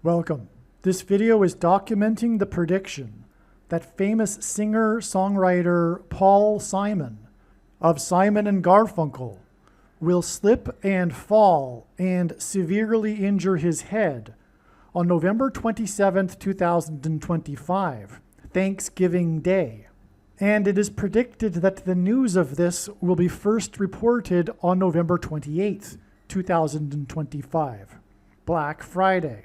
Welcome. This video is documenting the prediction that famous singer-songwriter Paul Simon of Simon and Garfunkel will slip and fall and severely injure his head on November 27th, 2025, Thanksgiving Day. And it is predicted that the news of this will be first reported on November 28th, 2025, Black Friday.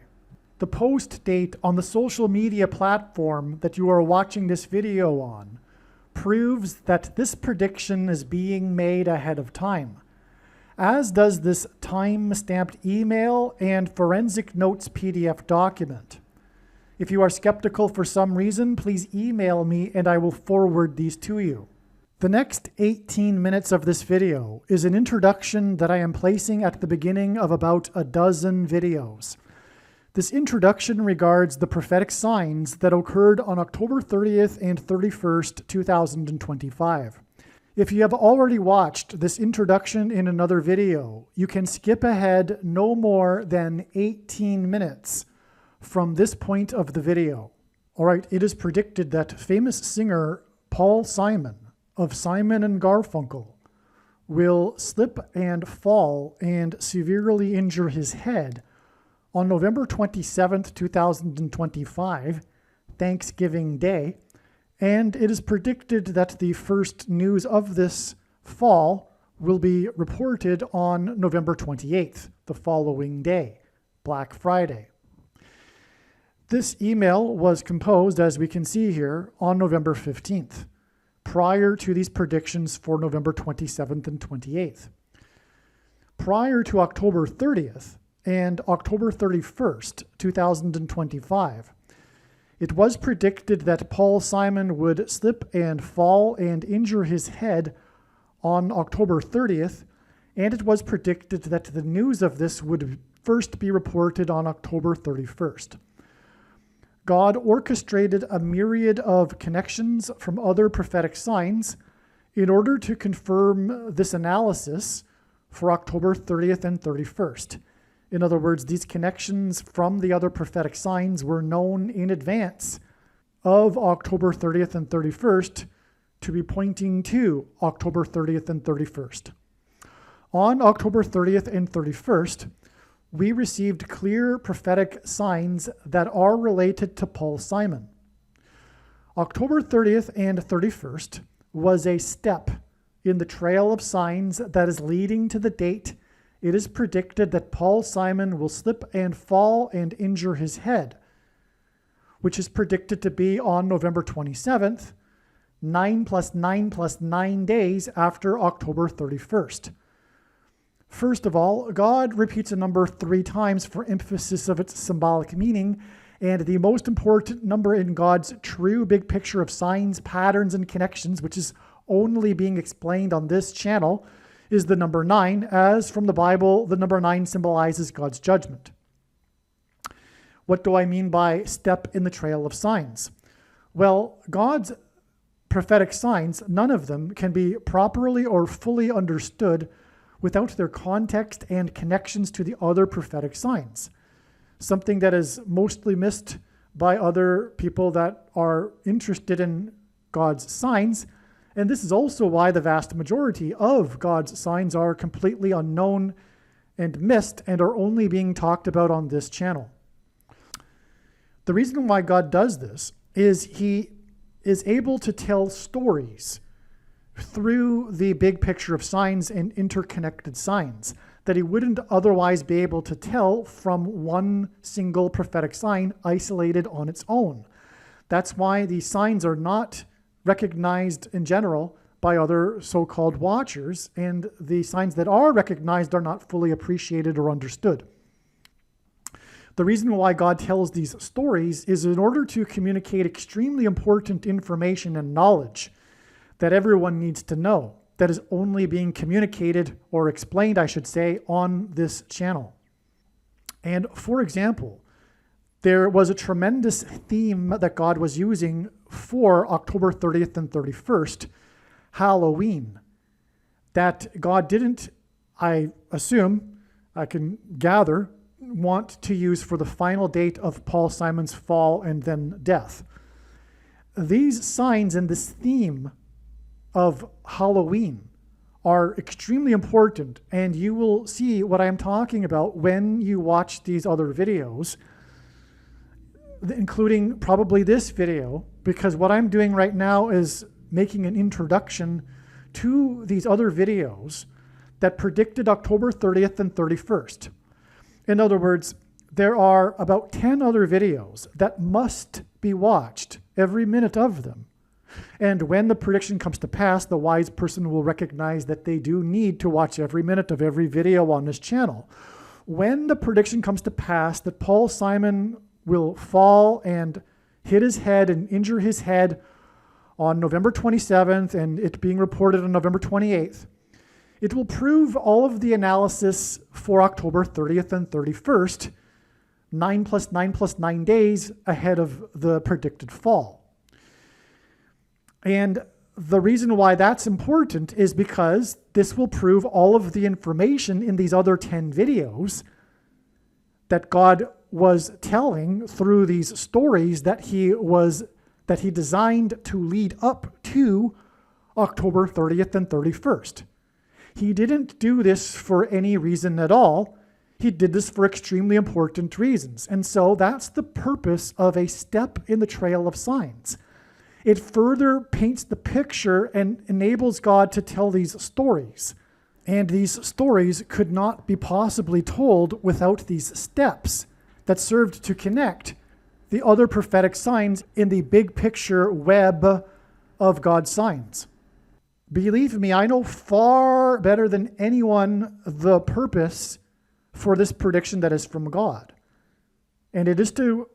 The post date on the social media platform that you are watching this video on proves that this prediction is being made ahead of time, as does this time-stamped email and forensic notes PDF document. If you are skeptical for some reason, please email me and I will forward these to you. The next 18 minutes of this video is an introduction that I am placing at the beginning of about a dozen videos. This introduction regards the prophetic signs that occurred on October 30th and 31st, 2025. If you have already watched this introduction in another video, you can skip ahead no more than 18 minutes from this point of the video. All right, it is predicted that famous singer Paul Simon of Simon and Garfunkel will slip and fall and severely injure his head on November 27th, 2025, Thanksgiving Day, and it is predicted that the first news of this fall will be reported on November 28th, the following day, Black Friday. This email was composed, as we can see here, on November 15th, prior to these predictions for November 27th and 28th. Prior to October 30th, and October 31st, 2025. It was predicted that Paul Simon would slip and fall and injure his head on October 30th, and it was predicted that the news of this would first be reported on October 31st. God orchestrated a myriad of connections from other prophetic signs in order to confirm this analysis for October 30th and 31st. In other words, these connections from the other prophetic signs were known in advance of October 30th and 31st to be pointing to October 30th and 31st. On October 30th and 31st, we received clear prophetic signs that are related to Paul Simon. October 30th and 31st was a step in the trail of signs that is leading to the date it is predicted that Paul Simon will slip and fall and injure his head, which is predicted to be on November 27th, 9 + 9 + 9 days after October 31st. First of all, God repeats a number 3 times for emphasis of its symbolic meaning, and the most important number in God's true big picture of signs, patterns, and connections, which is only being explained on this channel, is the number 9, as from the Bible, the number 9 symbolizes God's judgment. What do I mean by step in the trail of signs? Well, God's prophetic signs, none of them can be properly or fully understood without their context and connections to the other prophetic signs, something that is mostly missed by other people that are interested in God's signs. And this is also why the vast majority of God's signs are completely unknown and missed and are only being talked about on this channel. The reason why God does this is He is able to tell stories through the big picture of signs and interconnected signs that He wouldn't otherwise be able to tell from one single prophetic sign isolated on its own. That's why these signs are not recognized in general by other so-called watchers, and the signs that are recognized are not fully appreciated or understood. The reason why God tells these stories is in order to communicate extremely important information and knowledge that everyone needs to know, that is only being communicated or explained, I should say, on this channel. And for example, there was a tremendous theme that God was using for October 30th and 31st, Halloween, that God didn't, I assume, I can gather, want to use for the final date of Paul Simon's fall and then death. These signs and this theme of Halloween are extremely important, and you will see what I'm talking about when you watch these other videos, including probably this video, because what I'm doing right now is making an introduction to these other videos that predicted October 30th and 31st. In other words, there are about 10 other videos that must be watched, every minute of them. And when the prediction comes to pass, the wise person will recognize that they do need to watch every minute of every video on this channel. When the prediction comes to pass that Paul Simon will fall and hit his head and injure his head on November 27th, and it being reported on November 28th, it will prove all of the analysis for October 30th and 31st, 9 plus 9 plus 9 days ahead of the predicted fall. And the reason why that's important is because this will prove all of the information in these other 10 videos that God was telling through these stories that he designed to lead up to October 30th and 31st. He didn't do this for any reason at all. He did this for extremely important reasons. And so that's the purpose of a step in the trail of signs. It further paints the picture and enables God to tell these stories. And these stories could not be possibly told without these steps that served to connect the other prophetic signs in the big picture web of God's signs. Believe me, I know far better than anyone the purpose for this prediction that is from God. And it is to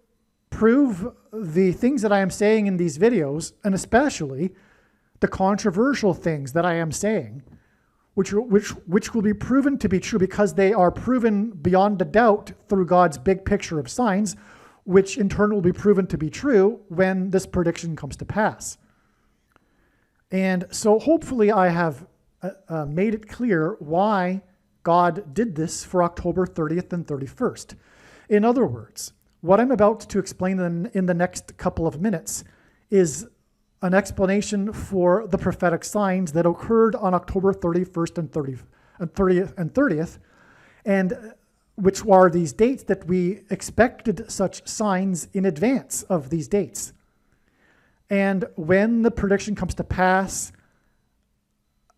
prove the things that I am saying in these videos, and especially the controversial things that I am saying, which will be proven to be true because they are proven beyond a doubt through God's big picture of signs, which in turn will be proven to be true when this prediction comes to pass. And so hopefully I have made it clear why God did this for October 30th and 31st. In other words, what I'm about to explain in the next couple of minutes is an explanation for the prophetic signs that occurred on October 31st and 30th, and which are these dates that we expected such signs in advance of these dates. And when the prediction comes to pass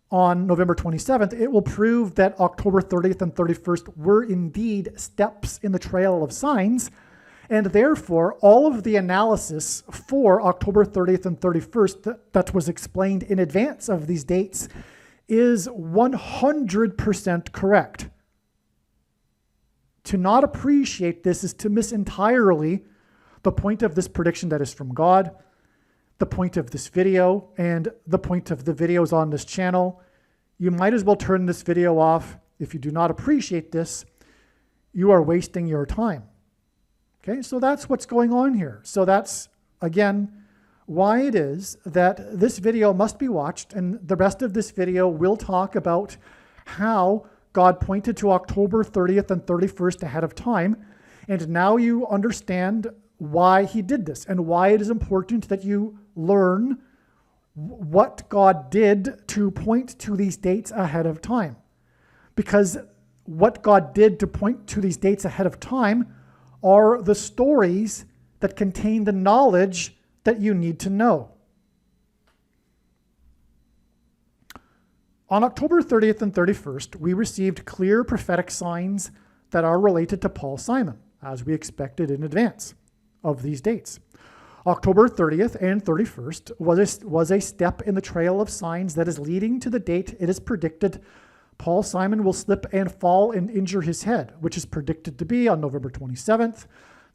on November 27th, it will prove that October 30th and 31st were indeed steps in the trail of signs, and therefore all of the analysis for October 30th and 31st that was explained in advance of these dates is 100% correct. To not appreciate this is to miss entirely the point of this prediction that is from God, the point of this video, and the point of the videos on this channel. You might as well turn this video off. If you do not appreciate this, you are wasting your time. Okay, so that's what's going on here. So that's, again, why it is that this video must be watched, and the rest of this video will talk about how God pointed to October 30th and 31st ahead of time, and now you understand why he did this and why it is important that you learn what God did to point to these dates ahead of time. Because what God did to point to these dates ahead of time are the stories that contain the knowledge that you need to know. On October 30th and 31st, we received clear prophetic signs that are related to Paul Simon, as we expected in advance of these dates. October 30th and 31st was a step in the trail of signs that is leading to the date it is predicted Paul Simon will slip and fall and injure his head, which is predicted to be on November 27th,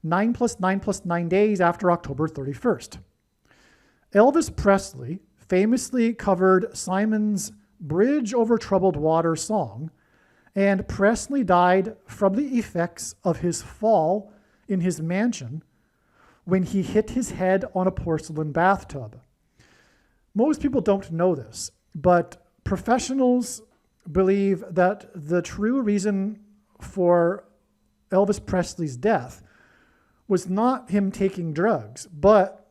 9 plus 9 plus 9 days after October 31st. Elvis Presley famously covered Simon's Bridge Over Troubled Water song, and Presley died from the effects of his fall in his mansion when he hit his head on a porcelain bathtub. Most people don't know this, but professionals believe that the true reason for Elvis Presley's death was not him taking drugs, but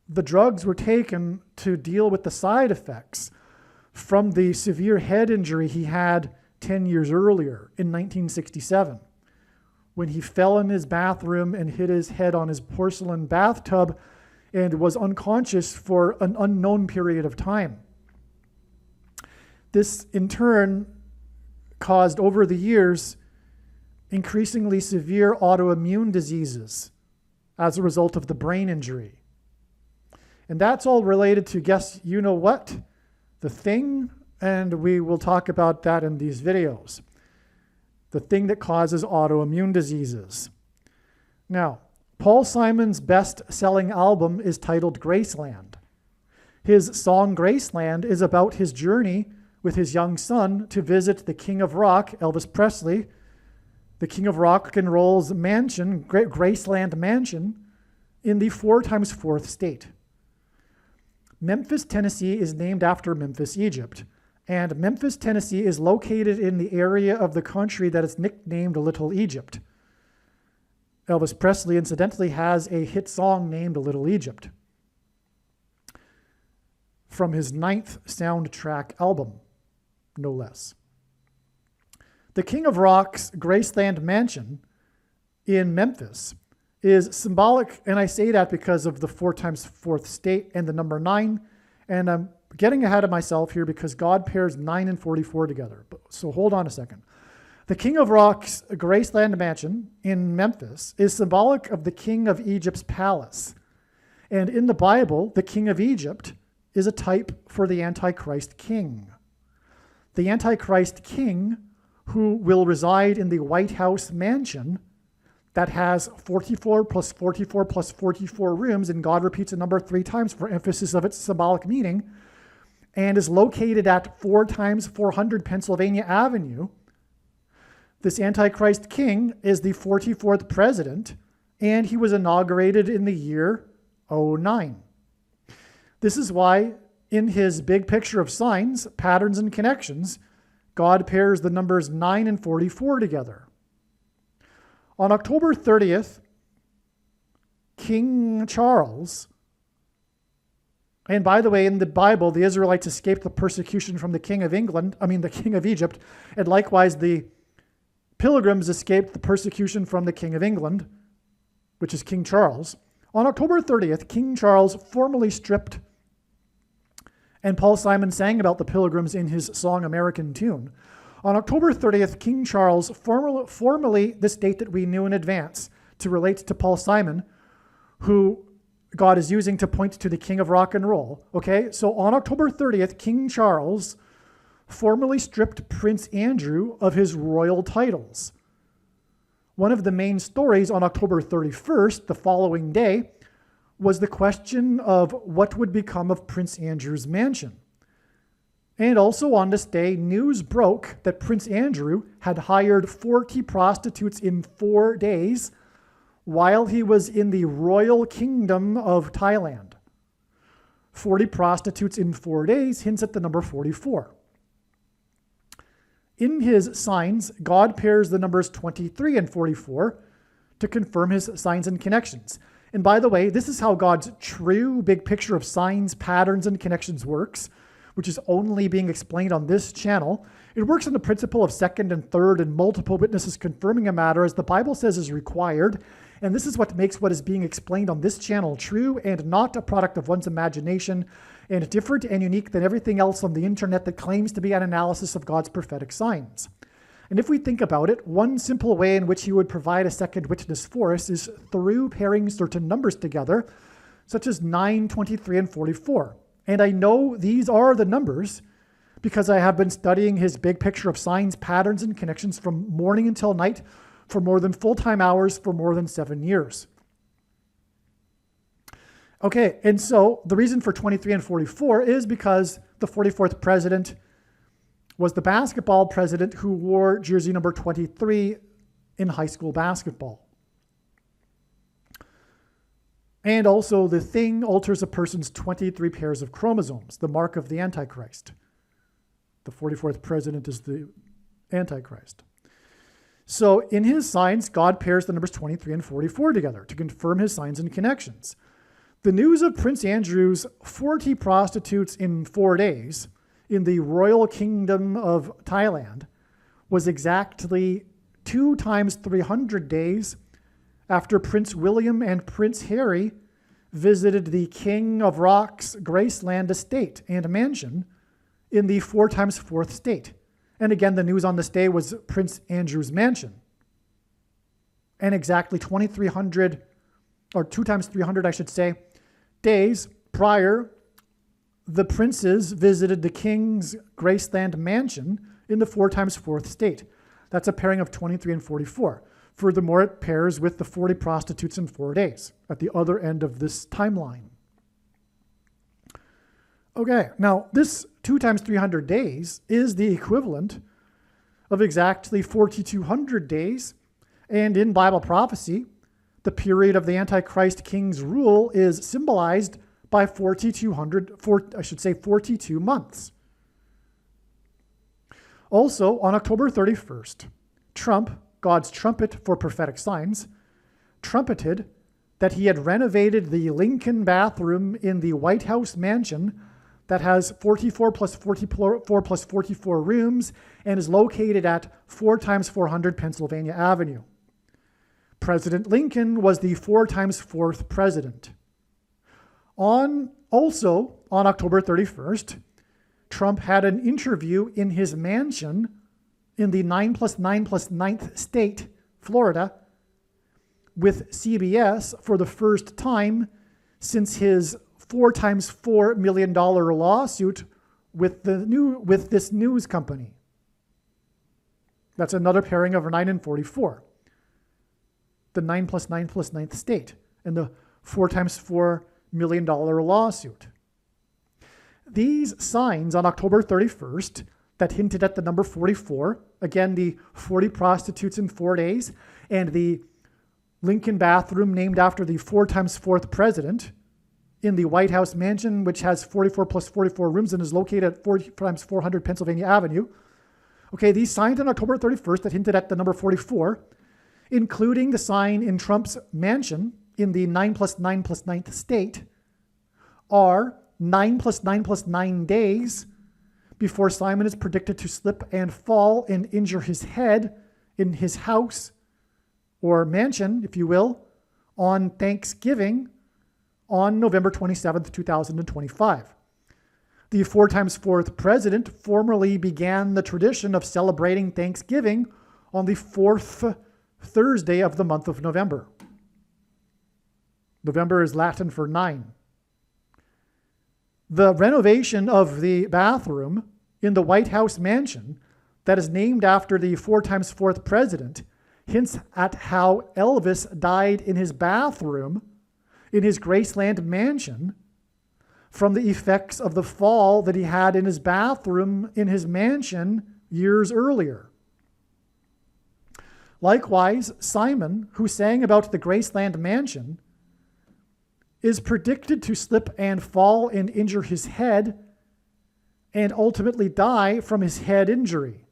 the drugs were taken to deal with the side effects from the severe head injury he had 10 years earlier in 1967, when he fell in his bathroom and hit his head on his porcelain bathtub and was unconscious for an unknown period of time. This, in turn, caused over the years increasingly severe autoimmune diseases as a result of the brain injury. And that's all related to, guess you know what? The Thing, and we will talk about that in these videos. The thing that causes autoimmune diseases. Now, Paul Simon's best-selling album is titled Graceland. His song Graceland is about his journey with his young son to visit the King of Rock, Elvis Presley, the King of Rock and Roll's mansion, Graceland Mansion, in the 4x4th state. Memphis, Tennessee is named after Memphis, Egypt, and Memphis, Tennessee is located in the area of the country that is nicknamed Little Egypt. Elvis Presley, incidentally, has a hit song named Little Egypt from his 9th soundtrack album, no less. The King of Rock's Graceland Mansion in Memphis is symbolic, and I say that because of the 4x4th state and the number 9, and I'm getting ahead of myself here because God pairs 9 and 44 together. So hold on a second. The King of Rock's Graceland Mansion in Memphis is symbolic of the King of Egypt's palace. And in the Bible, the King of Egypt is a type for the Antichrist king. The Antichrist king, who will reside in the White House mansion that has 44 plus 44 plus 44 rooms, and God repeats the number 3 times for emphasis of its symbolic meaning, and is located at 4x400 Pennsylvania Avenue. This Antichrist king is the 44th president, and he was inaugurated in the year 09. This is why in his big picture of signs, patterns, and connections, God pairs the numbers 9 and 44 together. On October 30th, King Charles, and by the way, in the Bible, the Israelites escaped the persecution from the King of the King of Egypt, and likewise the Pilgrims escaped the persecution from the King of England, which is King Charles. On October 30th, King Charles formally stripped, and Paul Simon sang about the Pilgrims in his song American Tune. On October 30th, King Charles, formally this date that we knew in advance to relate to Paul Simon, who God is using to point to the King of Rock and Roll. Okay, so on October 30th, King Charles formally stripped Prince Andrew of his royal titles. One of the main stories on October 31st, the following day, was the question of what would become of Prince Andrew's mansion. And also on this day, news broke that Prince Andrew had hired 40 prostitutes in 4 days while he was in the royal kingdom of Thailand. 40 prostitutes in 4 days hints at the number 44. In his signs, God pairs the numbers 23 and 44 to confirm his signs and connections. And by the way, this is how God's true big picture of signs, patterns, and connections works, which is only being explained on this channel. It works on the principle of second and third and multiple witnesses confirming a matter as the Bible says is required. And this is what makes what is being explained on this channel true and not a product of one's imagination, and different and unique than everything else on the internet that claims to be an analysis of God's prophetic signs. And if we think about it, one simple way in which he would provide a second witness for us is through pairing certain numbers together, such as 9, 23, and 44. And I know these are the numbers because I have been studying his big picture of signs, patterns, and connections from morning until night for more than full-time hours for more than 7 years. Okay, and so the reason for 23 and 44 is because the 44th president was the basketball president who wore jersey number 23 in high school basketball. And also the thing alters a person's 23 pairs of chromosomes, the mark of the Antichrist. The 44th president is the Antichrist. So in his signs, God pairs the numbers 23 and 44 together to confirm his signs and connections. The news of Prince Andrew's 40 prostitutes in 4 days in the Royal Kingdom of Thailand was exactly 2 times 300 days after Prince William and Prince Harry visited the King of Rock's Graceland estate and mansion in the 4 times 4th state. And again, the news on this day was Prince Andrew's mansion. And exactly 2,300, or 2 times 300, I should say, days prior, the princes visited the King's Graceland mansion in the 4 times 4th state. That's a pairing of 23 and 44. Furthermore, it pairs with the 40 prostitutes in 4 days at the other end of this timeline. Okay, now this 2 times 300 days is the equivalent of exactly 4,200 days. And in Bible prophecy, the period of the Antichrist king's rule is symbolized by 42 months. Also, on October 31st, Trump, God's trumpet for prophetic signs, trumpeted that he had renovated the Lincoln bathroom in the White House mansion that has 44 plus 44 plus 44 rooms and is located at 4 times 400 Pennsylvania Avenue. President Lincoln was the 4 times 4th president. Also on October 31st, Trump had an interview in his mansion in the 9 plus 9 plus 9th state, Florida, with CBS for the first time since his $4 times $4 million lawsuit with this news company. That's another pairing of 9 and 44. The 9 plus 9 plus 9th state and the $4 times $4 million lawsuit. These signs on October 31st that hinted at the number 44, again, the 40 prostitutes in 4 days, and the Lincoln bathroom named after the 4 times 4th president in the White House mansion, which has 44 plus 44 rooms and is located at 4 times 400 Pennsylvania Avenue. Okay, these signs on October 31st that hinted at the number 44, including the sign in Trump's mansion in the 9 plus 9 plus 9th state, are 9 plus 9 plus 9 days before Simon is predicted to slip and fall and injure his head in his house or mansion, if you will, on Thanksgiving on November 27th, 2025. The 4 times 4th president formally began the tradition of celebrating Thanksgiving on the 4th Thursday of the month of November. November is Latin for 9. The renovation of the bathroom in the White House mansion that is named after the 4 times 4th president hints at how Elvis died in his bathroom in his Graceland mansion from the effects of the fall that he had in his bathroom in his mansion years earlier. Likewise, Simon, who sang about the Graceland mansion, is predicted to slip and fall and injure his head and ultimately die from his head injury.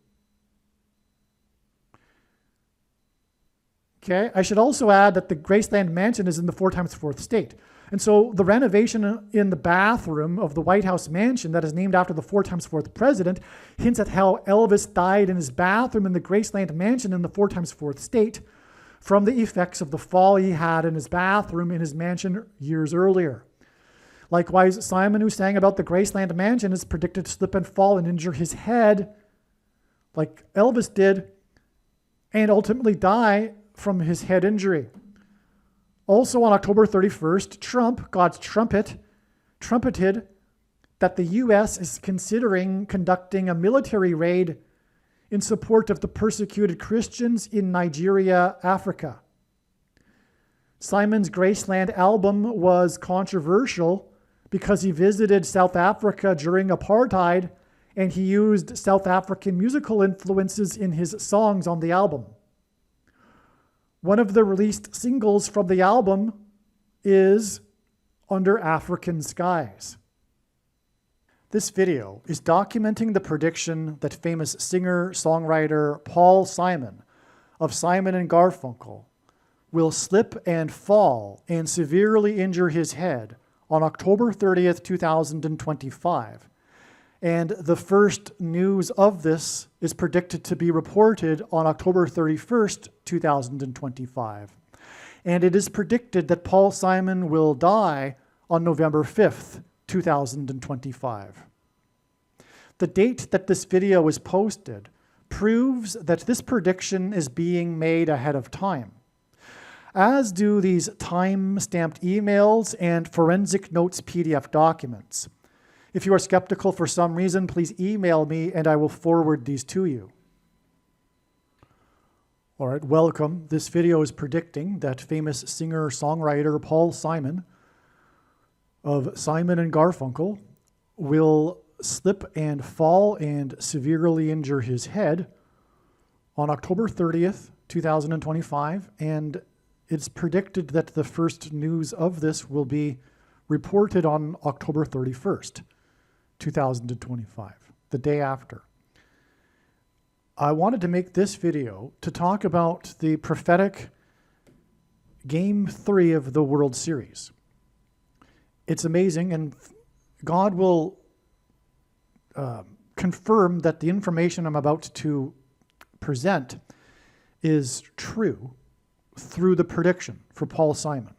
Okay, I should also add that the Graceland mansion is in the 4 times 4th state. And so the renovation in the bathroom of the White House mansion that is named after the 4 times 4th president hints at how Elvis died in his bathroom in the Graceland mansion in the 4 times 4th state from the effects of the fall he had in his bathroom in his mansion years earlier. Likewise, Simon, who sang about the Graceland mansion, is predicted to slip and fall and injure his head like Elvis did and ultimately die from his head injury. Also on October 31st, Trump, God's trumpet, trumpeted that the U.S. is considering conducting a military raid in support of the persecuted Christians in Nigeria, Africa. Simon's Graceland album was controversial because he visited South Africa during apartheid and he used South African musical influences in his songs on the album. One of the released singles from the album is Under African Skies. This video is documenting the prediction that famous singer-songwriter Paul Simon of Simon and Garfunkel will slip and fall and severely injure his head on October 30th, 2025. And the first news of this is predicted to be reported on October 31st, 2025. And it is predicted that Paul Simon will die on November 5th, 2025. The date that this video was posted proves that this prediction is being made ahead of time, as do these time-stamped emails and forensic notes PDF documents. If you are skeptical for some reason, please email me and I will forward these to you. All right, welcome. This video is predicting that famous singer-songwriter Paul Simon of Simon and Garfunkel will slip and fall and severely injure his head on October 30th, 2025, and it's predicted that the first news of this will be reported on October 31st, 2025, the day after. I wanted to make this video to talk about the prophetic Game 3 of the World Series. It's amazing, and God will confirm that the information I'm about to present is true through the prediction for Paul Simon.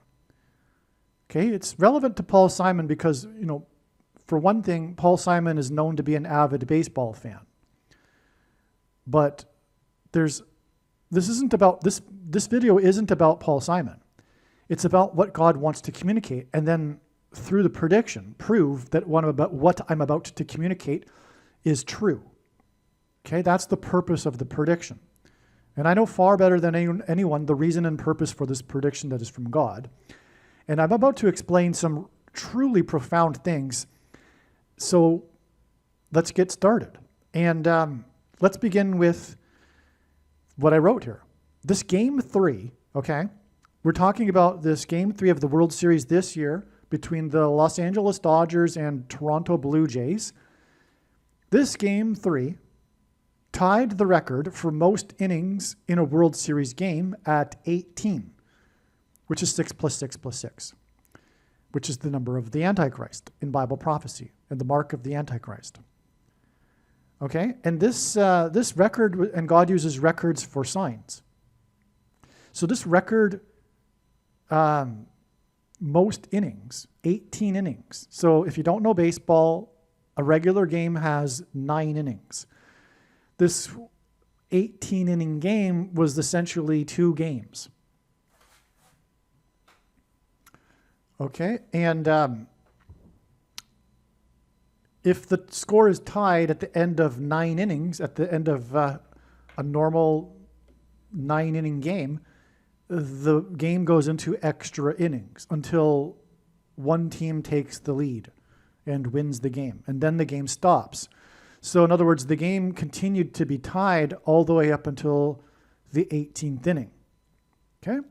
Okay, it's relevant to Paul Simon because, for one thing, Paul Simon is known to be an avid baseball fan. But this video isn't about Paul Simon. It's about what God wants to communicate, and then through the prediction, prove that what I'm about to communicate is true. Okay, that's the purpose of the prediction. And I know far better than anyone the reason and purpose for this prediction that is from God. And I'm about to explain some truly profound things. So let's get started. And let's begin with what I wrote here. This Game 3, okay? We're talking about this Game 3 of the World Series this year between the Los Angeles Dodgers and Toronto Blue Jays. This Game 3 tied the record for most innings in a World Series game at 18, which is 6 + 6 + 6, which is the number of the Antichrist in Bible prophecy and the mark of the Antichrist. Okay, and this record, and God uses records for signs. So this record, most innings, 18 innings. So if you don't know baseball, a regular game has 9 innings. This 18-inning game was essentially 2 games. Okay, and if the score is tied at the end of 9 innings, at the end of a normal 9-inning game, the game goes into extra innings until one team takes the lead and wins the game, and then the game stops. So in other words, the game continued to be tied all the way up until the 18th inning. Okay?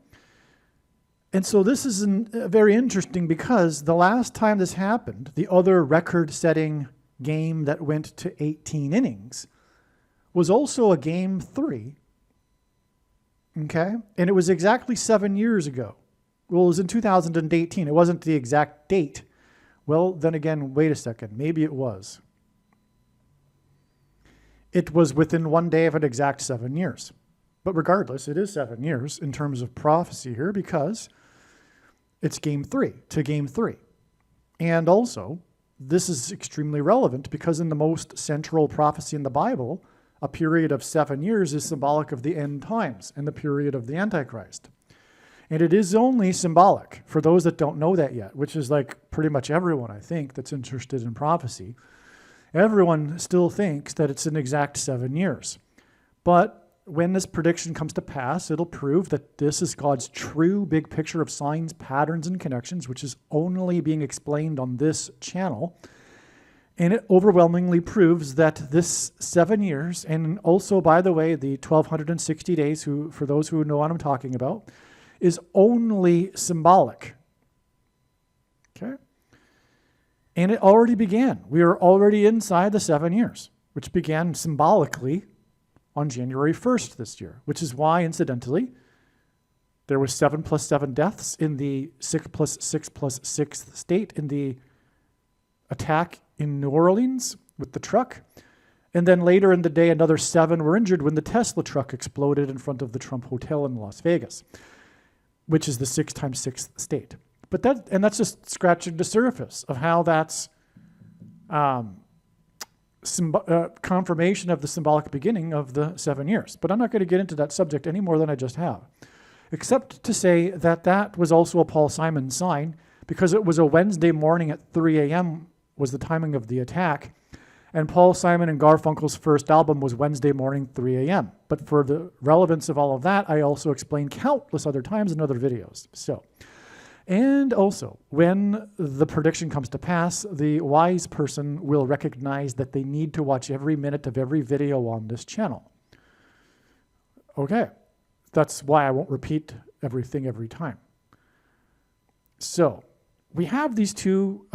And so this is very interesting because the last time this happened, the other record-setting game that went to 18 innings was also a Game 3. Okay? And it was exactly 7 years ago. Well, it was in 2018. It wasn't the exact date. Well, then again, wait a second. Maybe it was. It was within one day of an exact 7 years. But regardless, it is 7 years in terms of prophecy here because it's Game 3 to Game 3. And also, this is extremely relevant because in the most central prophecy in the Bible, a period of 7 years is symbolic of the end times and the period of the Antichrist. And it is only symbolic for those that don't know that yet, which is like pretty much everyone, I think, that's interested in prophecy. Everyone still thinks that it's an exact 7 years. But when this prediction comes to pass, it'll prove that this is God's true big picture of signs, patterns, and connections, which is only being explained on this channel. And it overwhelmingly proves that this 7 years, and also, by the way, the 1,260 days, for those who know what I'm talking about, is only symbolic. Okay? And it already began. We are already inside the 7 years, which began symbolically on January 1st this year, which is why, incidentally, there was 7+7 deaths in the 6+6+6 state in the attack in New Orleans with the truck. And then later in the day, another 7 were injured when the Tesla truck exploded in front of the Trump Hotel in Las Vegas, which is the 6x6 state. But that's just scratching the surface of how that's confirmation of the symbolic beginning of the 7 years. But I'm not going to get into that subject any more than I just have, except to say that was also a Paul Simon sign, because it was a Wednesday morning at 3 a.m. was the timing of the attack. And Paul Simon and Garfunkel's first album was Wednesday morning, 3 a.m. But for the relevance of all of that, I also explained countless other times in other videos. And also, when the prediction comes to pass, the wise person will recognize that they need to watch every minute of every video on this channel. Okay, that's why I won't repeat everything every time. So, we have these two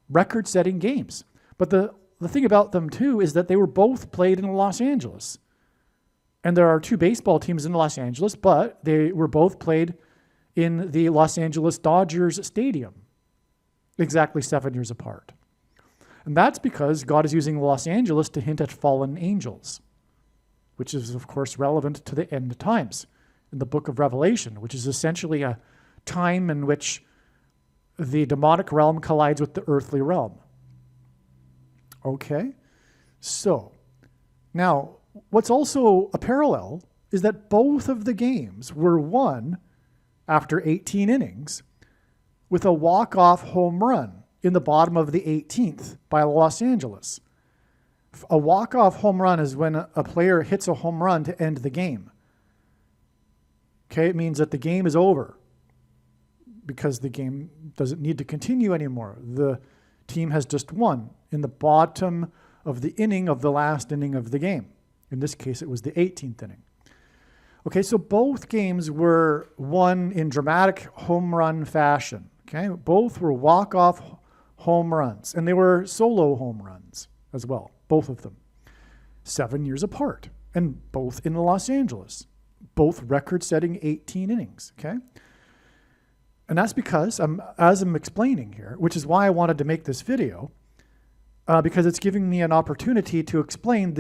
record-setting games. But the thing about them, too, is that they were both played in Los Angeles. And there are two baseball teams in Los Angeles, but they were both played in the Los Angeles Dodgers Stadium, exactly 7 years apart. And that's because God is using Los Angeles to hint at fallen angels, which is, of course, relevant to the end times in the book of Revelation, which is essentially a time in which the demonic realm collides with the earthly realm. Okay, so now what's also a parallel is that both of the games were won after 18 innings with a walk-off home run in the bottom of the 18th by Los Angeles. A walk-off home run is when a player hits a home run to end the game. Okay, it means that the game is over because the game doesn't need to continue anymore. The team has just won in the bottom of the inning of the last inning of the game. In this case, it was the 18th inning. Okay, so both games were won in dramatic home run fashion. Okay, both were walk-off home runs, and they were solo home runs as well, both of them. 7 years apart, and both in Los Angeles. Both record-setting 18 innings, okay? And that's because, as I'm explaining here, which is why I wanted to make this video, because it's giving me an opportunity to explain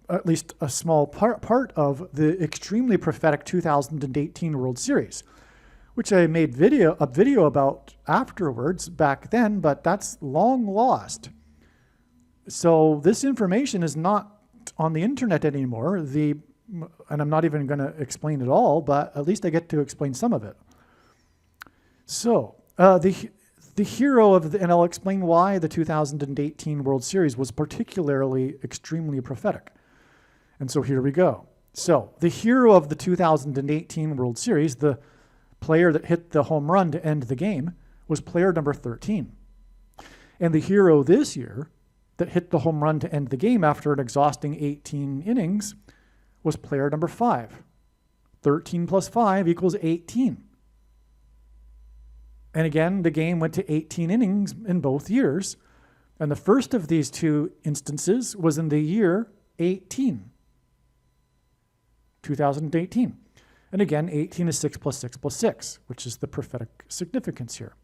at least a small part of the extremely prophetic 2018 World Series, which I made a video about afterwards back then, but that's long lost. So this information is not on the internet anymore, and I'm not even going to explain it all, but at least I get to explain some of it. So the hero of and I'll explain why the 2018 World Series was particularly extremely prophetic. And so here we go. So the hero of the 2018 World Series, the player that hit the home run to end the game, was player number 13. And the hero this year that hit the home run to end the game after an exhausting 18 innings was player number 5. 13 plus 5 equals 18. And again, the game went to 18 innings in both years. And the first of these two instances was in the year 2018. And again, 18 is 6 plus 6 plus 6, which is the prophetic significance here.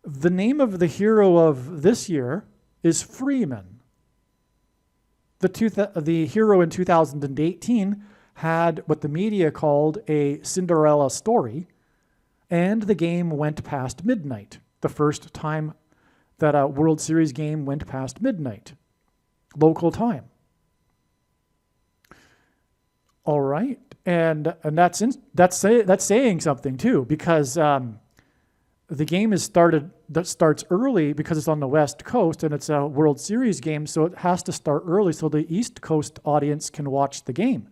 The name of the hero of this year is Freeman. The hero in 2018 had what the media called a Cinderella story, and the game went past midnight, the first time that a World Series game went past midnight, local time. All right, and that's saying something too, because the game starts early because it's on the West Coast and it's a World Series game, so it has to start early so the East Coast audience can watch the game.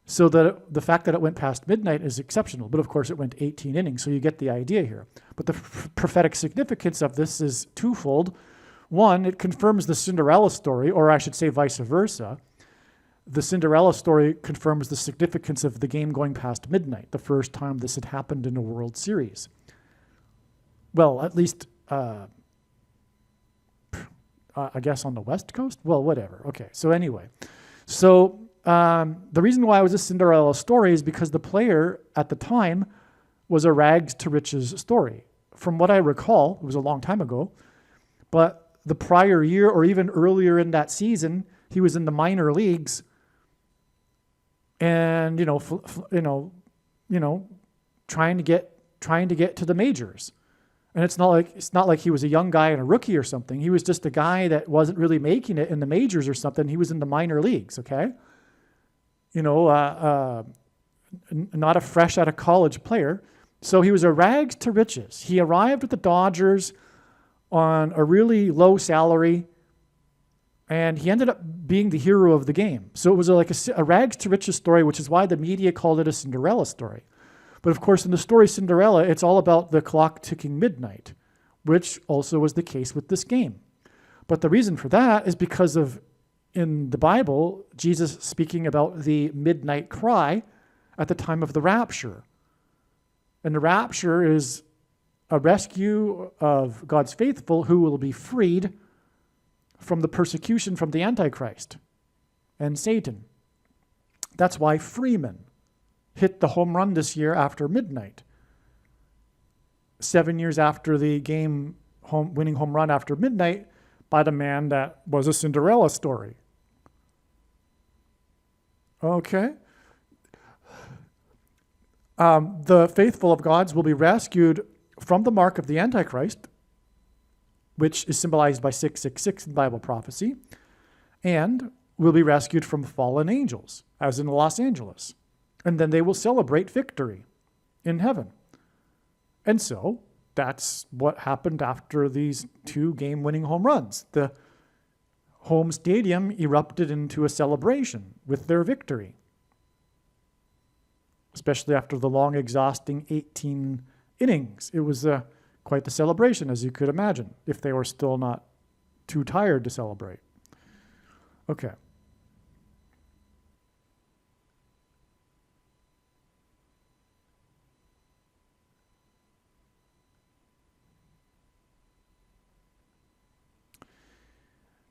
So that the fact that it went past midnight is exceptional, but of course it went 18 innings, so you get the idea here. But the prophetic significance of this is twofold. One, it confirms the Cinderella story, or I should say vice versa. The Cinderella story confirms the significance of the game going past midnight, the first time this had happened in a World Series. Well, at least I guess on the West Coast? Well, whatever. Okay, so anyway. So the reason why it was a Cinderella story is because the player at the time was a rags to riches story. From what I recall, it was a long time ago, but the prior year or even earlier in that season, he was in the minor leagues and, trying to get to the majors. And it's not like he was a young guy and a rookie or something. He was just a guy that wasn't really making it in the majors or something. He was in the minor leagues, okay? Not a fresh out of college player. So he was a rags to riches. He arrived at the Dodgers on a really low salary, and he ended up being the hero of the game. So it was like a rags to riches story, which is why the media called it a Cinderella story. But of course, in the story Cinderella, it's all about the clock ticking midnight, which also was the case with this game. But the reason for that is because of, in the Bible, Jesus speaking about the midnight cry at the time of the rapture. And the rapture is a rescue of God's faithful who will be freed from the persecution from the Antichrist and Satan. That's why Freeman hit the home run this year after midnight. 7 years after the game, winning home run after midnight by the man that was a Cinderella story. Okay. The faithful of God's will be rescued from the mark of the Antichrist, which is symbolized by 666 in Bible prophecy, and will be rescued from fallen angels, as in Los Angeles. And then they will celebrate victory in heaven. And so that's what happened after these 2 game-winning home runs. The home stadium erupted into a celebration with their victory, especially after the long, exhausting 18 innings. It was quite the celebration, as you could imagine, if they were still not too tired to celebrate. Okay.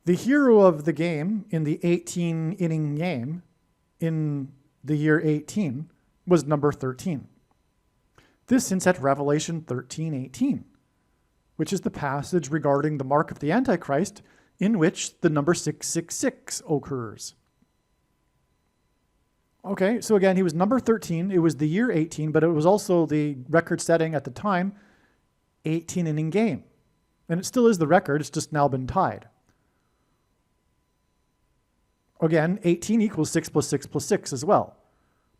The hero of the game in the 18-inning game in the year 18 was number 13. This hints at Revelation 13:18, which is the passage regarding the mark of the Antichrist in which the number 666 occurs. Okay, so again, he was number 13. It was the year 18, but it was also the record-setting at the time 18-inning game. And it still is the record. It's just now been tied. Again, 18 equals 6 plus 6 plus 6 as well.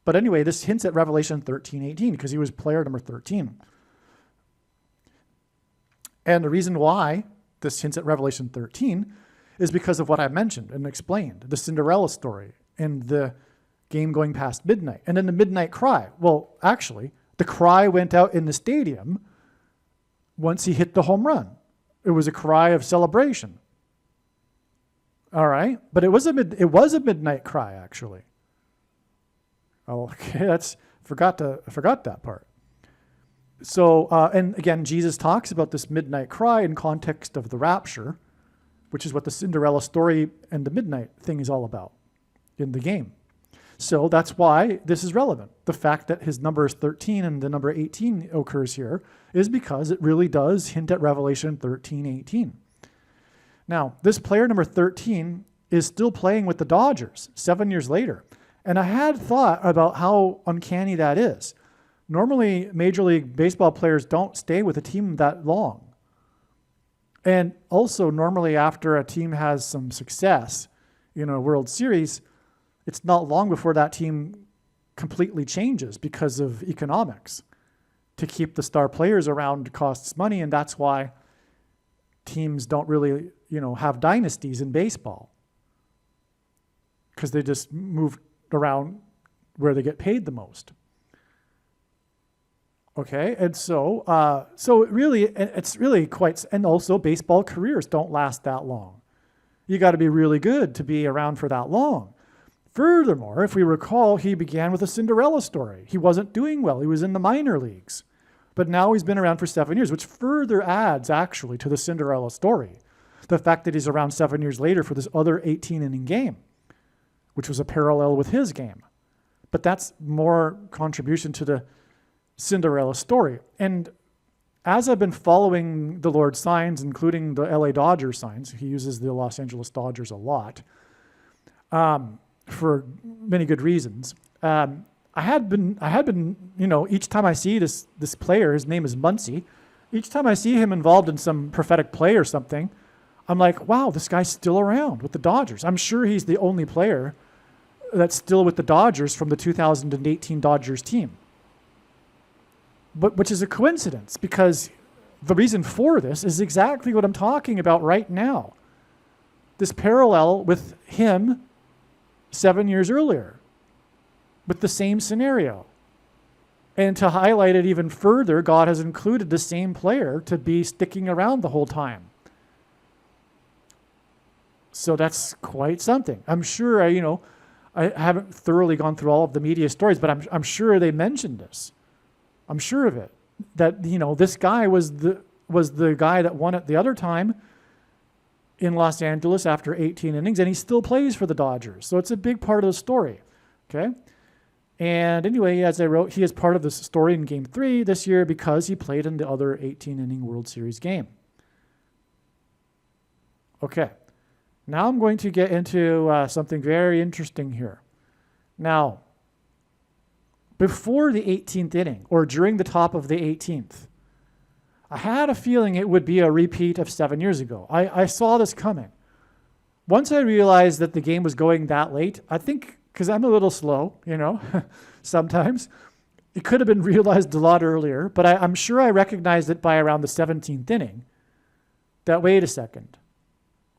But anyway, this hints at Revelation 13:18 because he was player number 13. And the reason why this hints at Revelation 13 is because of what I mentioned and explained, the Cinderella story and the game going past midnight. And then the midnight cry. Well, actually, the cry went out in the stadium once he hit the home run. It was a cry of celebration. All right, but it was a midnight cry, actually. Okay, forgot that part. So, and again, Jesus talks about this midnight cry in context of the rapture, which is what the Cinderella story and the midnight thing is all about in the game. So that's why this is relevant. The fact that his number is 13 and the number 18 occurs here is because it really does hint at Revelation 13:18. Now, this player number 13 is still playing with the Dodgers 7 years later. And I had thought about how uncanny that is. Normally, Major League Baseball players don't stay with a team that long. And also, normally after a team has some success in a World Series, it's not long before that team completely changes because of economics. To keep the star players around costs money, and that's why teams don't really, have dynasties in baseball, because they just move around where they get paid the most. Okay, and so it's really quite, and also baseball careers don't last that long. You got to be really good to be around for that long. Furthermore, if we recall, he began with a Cinderella story. He wasn't doing well. He was in the minor leagues. But now he's been around for 7 years, which further adds actually to the Cinderella story. the fact that he's around 7 years later for this other 18-inning game, which was a parallel with his game. But that's more contribution to the Cinderella story. And as I've been following the Lord's signs, including the LA Dodgers signs, he uses the Los Angeles Dodgers a lot, for many good reasons. I had been, each time I see this player, his name is Muncy, each time I see him involved in some prophetic play or something, I'm like, wow, this guy's still around with the Dodgers. I'm sure he's the only player that's still with the Dodgers from the 2018 Dodgers team. But which is a coincidence, because the reason for this is exactly what I'm talking about right now. This parallel with him 7 years earlier, with the same scenario. And to highlight it even further, God has included the same player to be sticking around the whole time. So that's quite something. I'm sure, I haven't thoroughly gone through all of the media stories, but I'm sure they mentioned this. I'm sure of it. That, this guy was the guy that won it the other time in Los Angeles after 18 innings, and he still plays for the Dodgers. So it's a big part of the story. Okay? And anyway, as I wrote, he is part of this story in Game 3 this year because he played in the other 18-inning World Series game. Okay. Now I'm going to get into something very interesting here. Now, before the 18th inning, or during the top of the 18th, I had a feeling it would be a repeat of 7 years ago. I saw this coming. Once I realized that the game was going that late, I think, because I'm a little slow, sometimes, it could have been realized a lot earlier, but I'm sure I recognized it by around the 17th inning, that wait a second,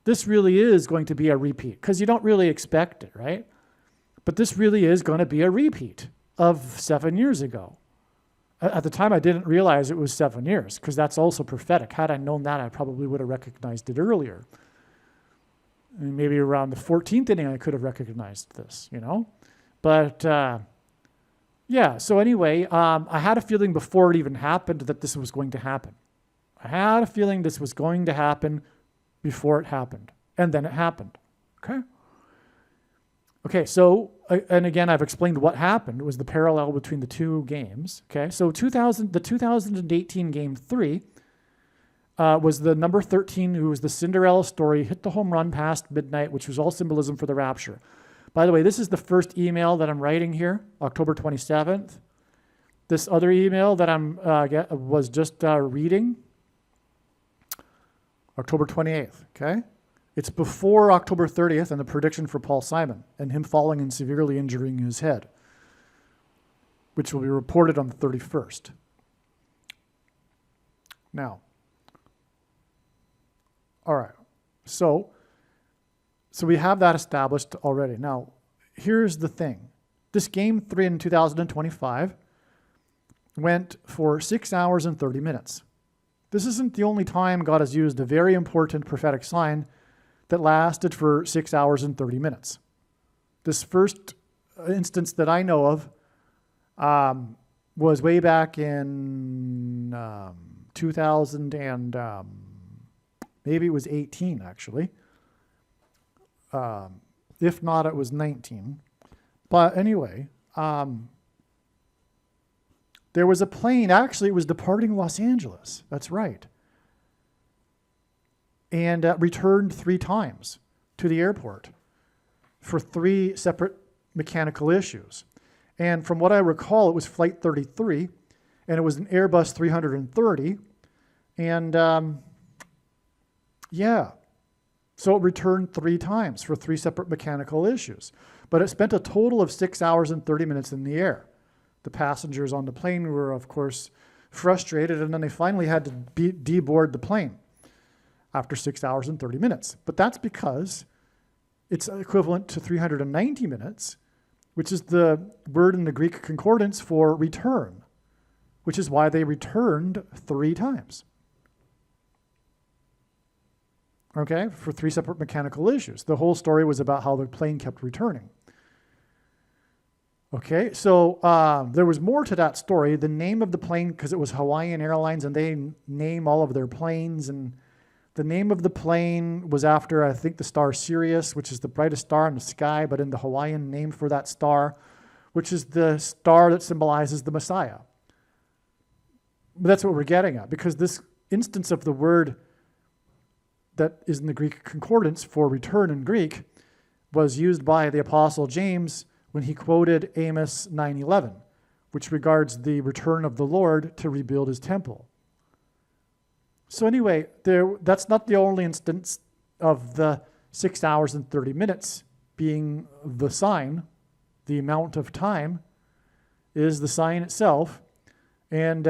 this really is going to be a repeat, because you don't really expect it, right? But this really is going to be a repeat of 7 years ago. At the time, I didn't realize it was 7 years, because that's also prophetic. Had I known that, I probably would have recognized it earlier. And maybe around the 14th inning, I could have recognized this, But, so anyway, I had a feeling before it even happened that this was going to happen. I had a feeling this was going to happen before it happened. And then it happened. Okay? Okay, so, and again, I've explained what happened. It was the parallel between the two games. Okay, so the 2018 Game 3 was the number 13, who was the Cinderella story, hit the home run past midnight, which was all symbolism for the rapture. By the way, this is the first email that I'm writing here, October 27th. This other email that was just reading, October 28th, okay? It's before October 30th and the prediction for Paul Simon and him falling and severely injuring his head, which will be reported on the 31st. Now, all right, so we have that established already. Now, here's the thing. This Game 3 in 2025 went for 6 hours and 30 minutes. This isn't the only time God has used a very important prophetic sign that lasted for 6 hours and 30 minutes. This first instance that I know of was way back in 2000 and maybe it was 18 actually. If not, it was 19. But anyway, there was a plane, actually it was departing Los Angeles. That's right. And returned 3 times to the airport for 3 separate mechanical issues. And from what I recall, it was Flight 33, and it was an Airbus 330. And so it returned 3 times for 3 separate mechanical issues. But it spent a total of 6 hours and 30 minutes in the air. The passengers on the plane were, of course, frustrated, and then they finally had to deboard the plane after 6 hours and 30 minutes. But that's because it's equivalent to 390 minutes, which is the word in the Greek concordance for return, which is why they returned 3 times. Okay, for 3 separate mechanical issues. The whole story was about how the plane kept returning. Okay, so there was more to that story. The name of the plane, because it was Hawaiian Airlines, and they name all of their planes, and The name of the plane was after, I think, the star Sirius, which is the brightest star in the sky, but in the Hawaiian name for that star, which is the star that symbolizes the Messiah. But that's what we're getting at, because this instance of the word that is in the Greek concordance for return in Greek was used by the Apostle James when he quoted Amos 9:11, which regards the return of the Lord to rebuild his temple. So anyway, that's not the only instance of the 6 hours and 30 minutes being the sign. The amount of time is the sign itself, and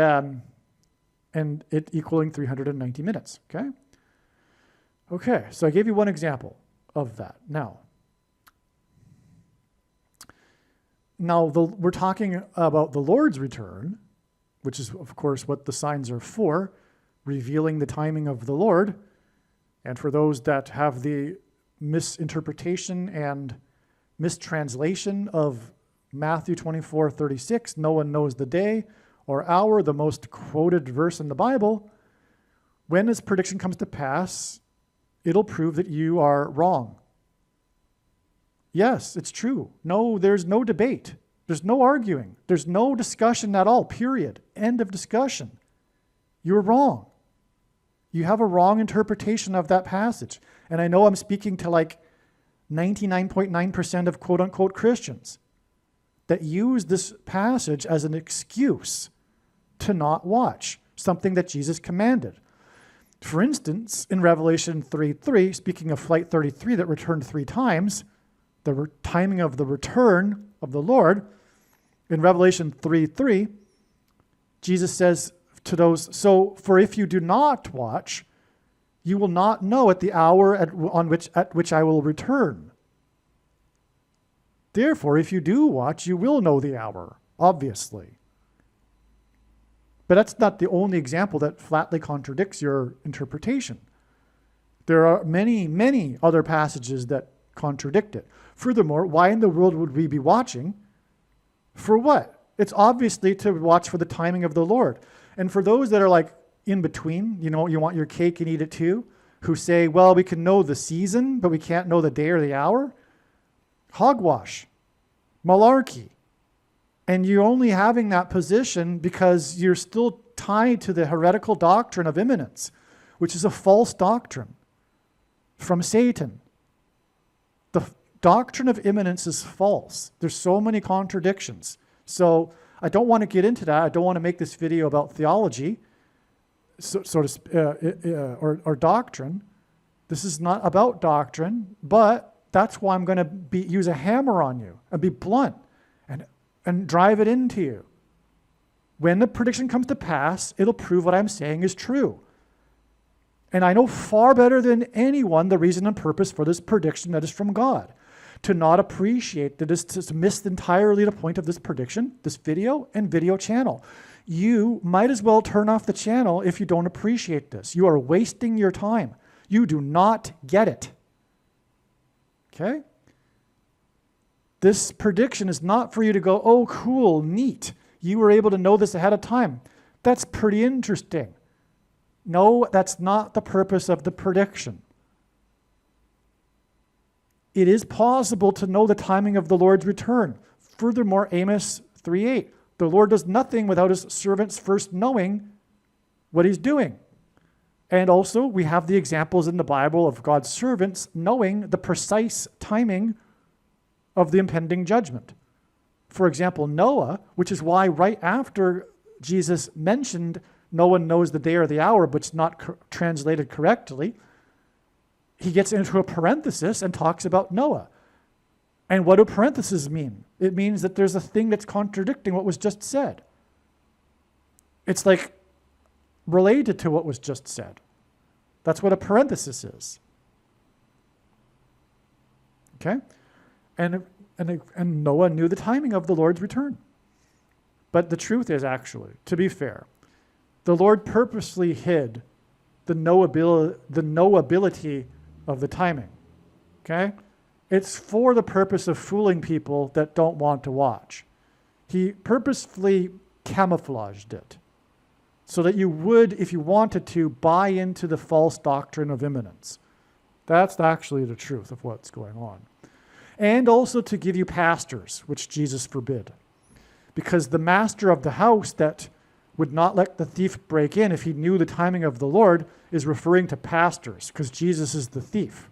it equaling 390 minutes, okay? Okay, so I gave you one example of that. Now we're talking about the Lord's return, which is, of course, what the signs are for, revealing the timing of the Lord. And for those that have the misinterpretation and mistranslation of Matthew 24:36, no one knows the day or hour, the most quoted verse in the Bible, when this prediction comes to pass, it'll prove that you are wrong. Yes, it's true. No, there's no debate. There's no arguing. There's no discussion at all, period. End of discussion. You're wrong. You have a wrong interpretation of that passage. And I know I'm speaking to like 99.9% of quote-unquote Christians that use this passage as an excuse to not watch something that Jesus commanded. For instance, in Revelation 3:3, speaking of Flight 33 that returned 3 times, the timing of the return of the Lord, in Revelation 3:3, Jesus says to those, so for if you do not watch, you will not know at the hour at which I will return. Therefore, if you do watch, you will know the hour, obviously. But that's not the only example that flatly contradicts your interpretation. There are many, many other passages that contradict it. Furthermore, why in the world would we be watching? For what? It's obviously to watch for the timing of the Lord. And for those that are like in between, you want your cake and eat it too, who say, well, we can know the season, but we can't know the day or the hour. Hogwash, malarkey. And you're only having that position because you're still tied to the heretical doctrine of imminence, which is a false doctrine from Satan. The doctrine of imminence is false. There's so many contradictions. So I don't want to get into that. I don't want to make this video about theology or doctrine. This is not about doctrine, but that's why I'm going to use a hammer on you and be blunt and drive it into you. When the prediction comes to pass, it'll prove what I'm saying is true. And I know far better than anyone the reason and purpose for this prediction that is from God. To not appreciate that is to miss entirely the point of this prediction, this video and video channel. You might as well turn off the channel if you don't appreciate this. You are wasting your time. You do not get it. Okay? This prediction is not for you to go, oh, cool, neat. You were able to know this ahead of time. That's pretty interesting. No, that's not the purpose of the prediction. It is possible to know the timing of the Lord's return. Furthermore, Amos 3:8, the Lord does nothing without his servants first knowing what he's doing. And also, we have the examples in the Bible of God's servants knowing the precise timing of the impending judgment. For example, Noah, which is why right after Jesus mentioned no one knows the day or the hour, but it's not translated correctly, he gets into a parenthesis and talks about Noah. And what do parentheses mean? It means that there's a thing that's contradicting what was just said. It's like related to what was just said. That's what a parenthesis is. Okay? And Noah knew the timing of the Lord's return. But the truth is, actually, to be fair, the Lord purposely hid the knowability of the timing. Okay? It's for the purpose of fooling people that don't want to watch. He purposefully camouflaged it. so that you would, if you wanted to, buy into the false doctrine of imminence. That's actually the truth of what's going on. And also to give you pastors, which Jesus forbid. Because the master of the house that would not let the thief break in if he knew the timing of the Lord is referring to pastors, because Jesus is the thief.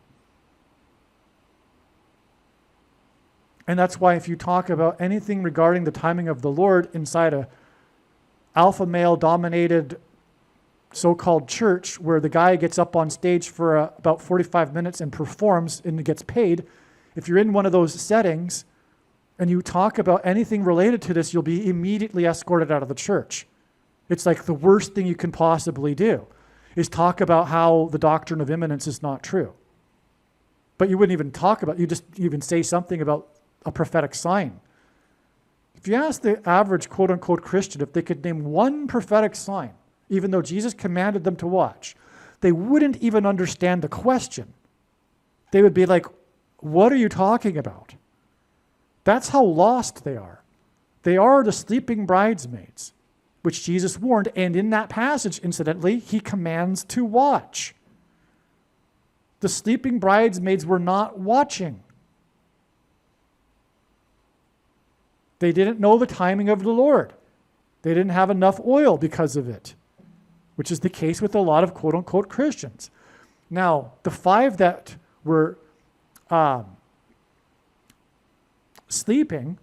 And that's why if you talk about anything regarding the timing of the Lord inside a alpha male dominated so-called church where the guy gets up on stage for about 45 minutes and performs and gets paid, if you're in one of those settings and you talk about anything related to this, you'll be immediately escorted out of the church. It's like the worst thing you can possibly do is talk about how the doctrine of imminence is not true. But you wouldn't even talk about, you just even say something about a prophetic sign. If you ask the average quote-unquote Christian if they could name one prophetic sign, even though Jesus commanded them to watch, they wouldn't even understand the question. They would be like, what are you talking about? That's how lost they are. They are the sleeping bridesmaids, which Jesus warned, and in that passage, incidentally, he commands to watch. The sleeping bridesmaids were not watching. They didn't know the timing of the Lord. They didn't have enough oil because of it, which is the case with a lot of quote-unquote Christians. Now, the 5 that were sleeping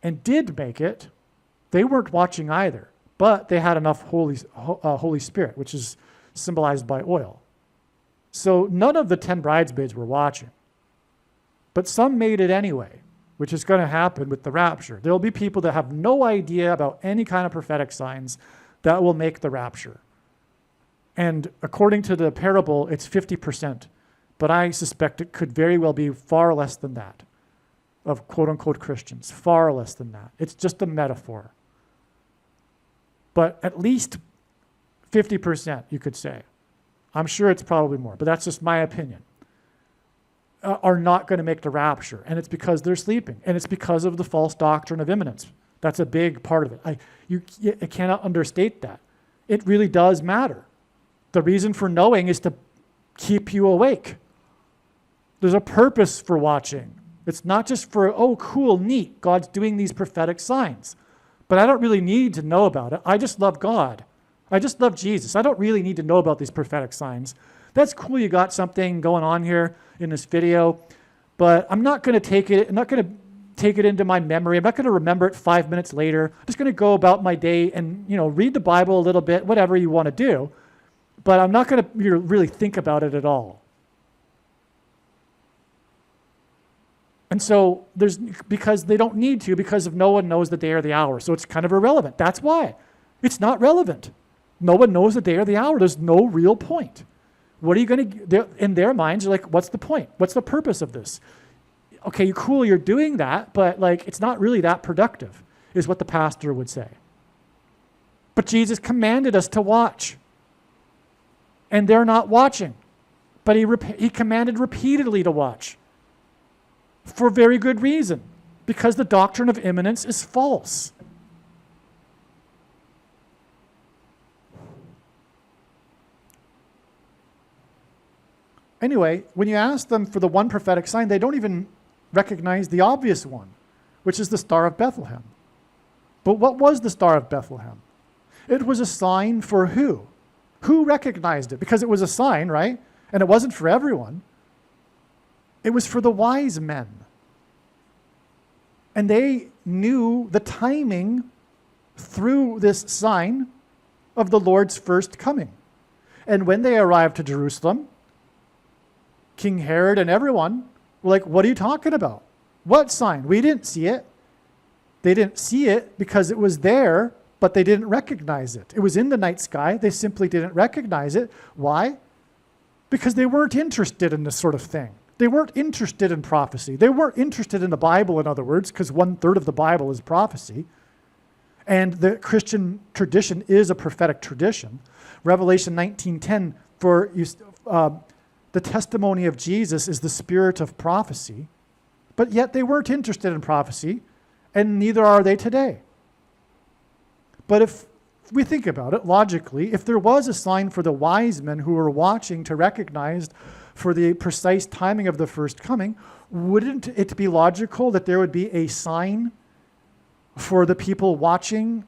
and did make it, they weren't watching either, but they had enough Holy Spirit, which is symbolized by oil. So none of the 10 bridesmaids were watching, but some made it anyway, which is going to happen with the rapture. There'll be people that have no idea about any kind of prophetic signs that will make the rapture. And according to the parable, it's 50%, but I suspect it could very well be far less than that of quote-unquote Christians, far less than that. It's just a metaphor. But at least 50%, you could say. I'm sure it's probably more, but that's just my opinion. Are not going to make the rapture. And it's because they're sleeping. And it's because of the false doctrine of imminence. That's a big part of it. You cannot understate that. It really does matter. The reason for knowing is to keep you awake. There's a purpose for watching. It's not just for, oh, cool, neat, God's doing these prophetic signs. But I don't really need to know about it. I just love God. I just love Jesus. I don't really need to know about these prophetic signs. That's cool, you got something going on here in this video, but I'm not going to take it into my memory. I'm not going to remember it 5 minutes later. I'm just going to go about my day and, read the Bible a little bit, whatever you want to do, but I'm not going to really think about it at all. And so because they don't need to, because no one knows the day or the hour, so it's kind of irrelevant. That's why. It's not relevant. No one knows the day or the hour. There's no real point. What are you going to, in their minds, you're like, what's the point? What's the purpose of this? Okay, cool, you're doing that, but it's not really that productive, is what the pastor would say. But Jesus commanded us to watch. And they're not watching. But he commanded repeatedly to watch. For very good reason. Because the doctrine of imminence is false. Anyway, when you ask them for the one prophetic sign, they don't even recognize the obvious one, which is the Star of Bethlehem. But what was the Star of Bethlehem? It was a sign for who? Who recognized it? Because it was a sign, right? And it wasn't for everyone. It was for the wise men. And they knew the timing through this sign of the Lord's first coming. And when they arrived to Jerusalem, King Herod and everyone were like, what are you talking about? What sign? We didn't see it. They didn't see it because it was there, but they didn't recognize it. It was in the night sky. They simply didn't recognize it. Why? Because they weren't interested in this sort of thing. They weren't interested in prophecy. They weren't interested in the Bible, in other words, because 1/3 of the Bible is prophecy. And the Christian tradition is a prophetic tradition. Revelation 19:10, the testimony of Jesus is the spirit of prophecy, but yet they weren't interested in prophecy, and neither are they today. But if we think about it logically, if there was a sign for the wise men who were watching to recognize for the precise timing of the first coming, wouldn't it be logical that there would be a sign for the people watching,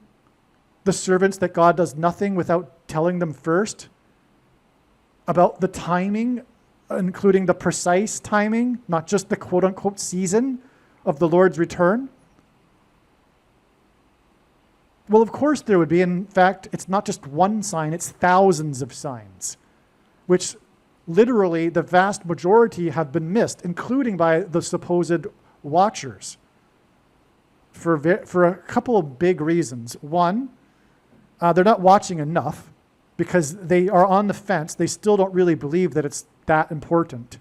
the servants, that God does nothing without telling them first about the timing, including the precise timing, not just the quote-unquote season of the Lord's return? Well, of course there would be. In fact, it's not just one sign, it's thousands of signs, which literally the vast majority have been missed, including by the supposed watchers, for a couple of big reasons. One, they're not watching enough because they are on the fence. They still don't really believe that it's that important,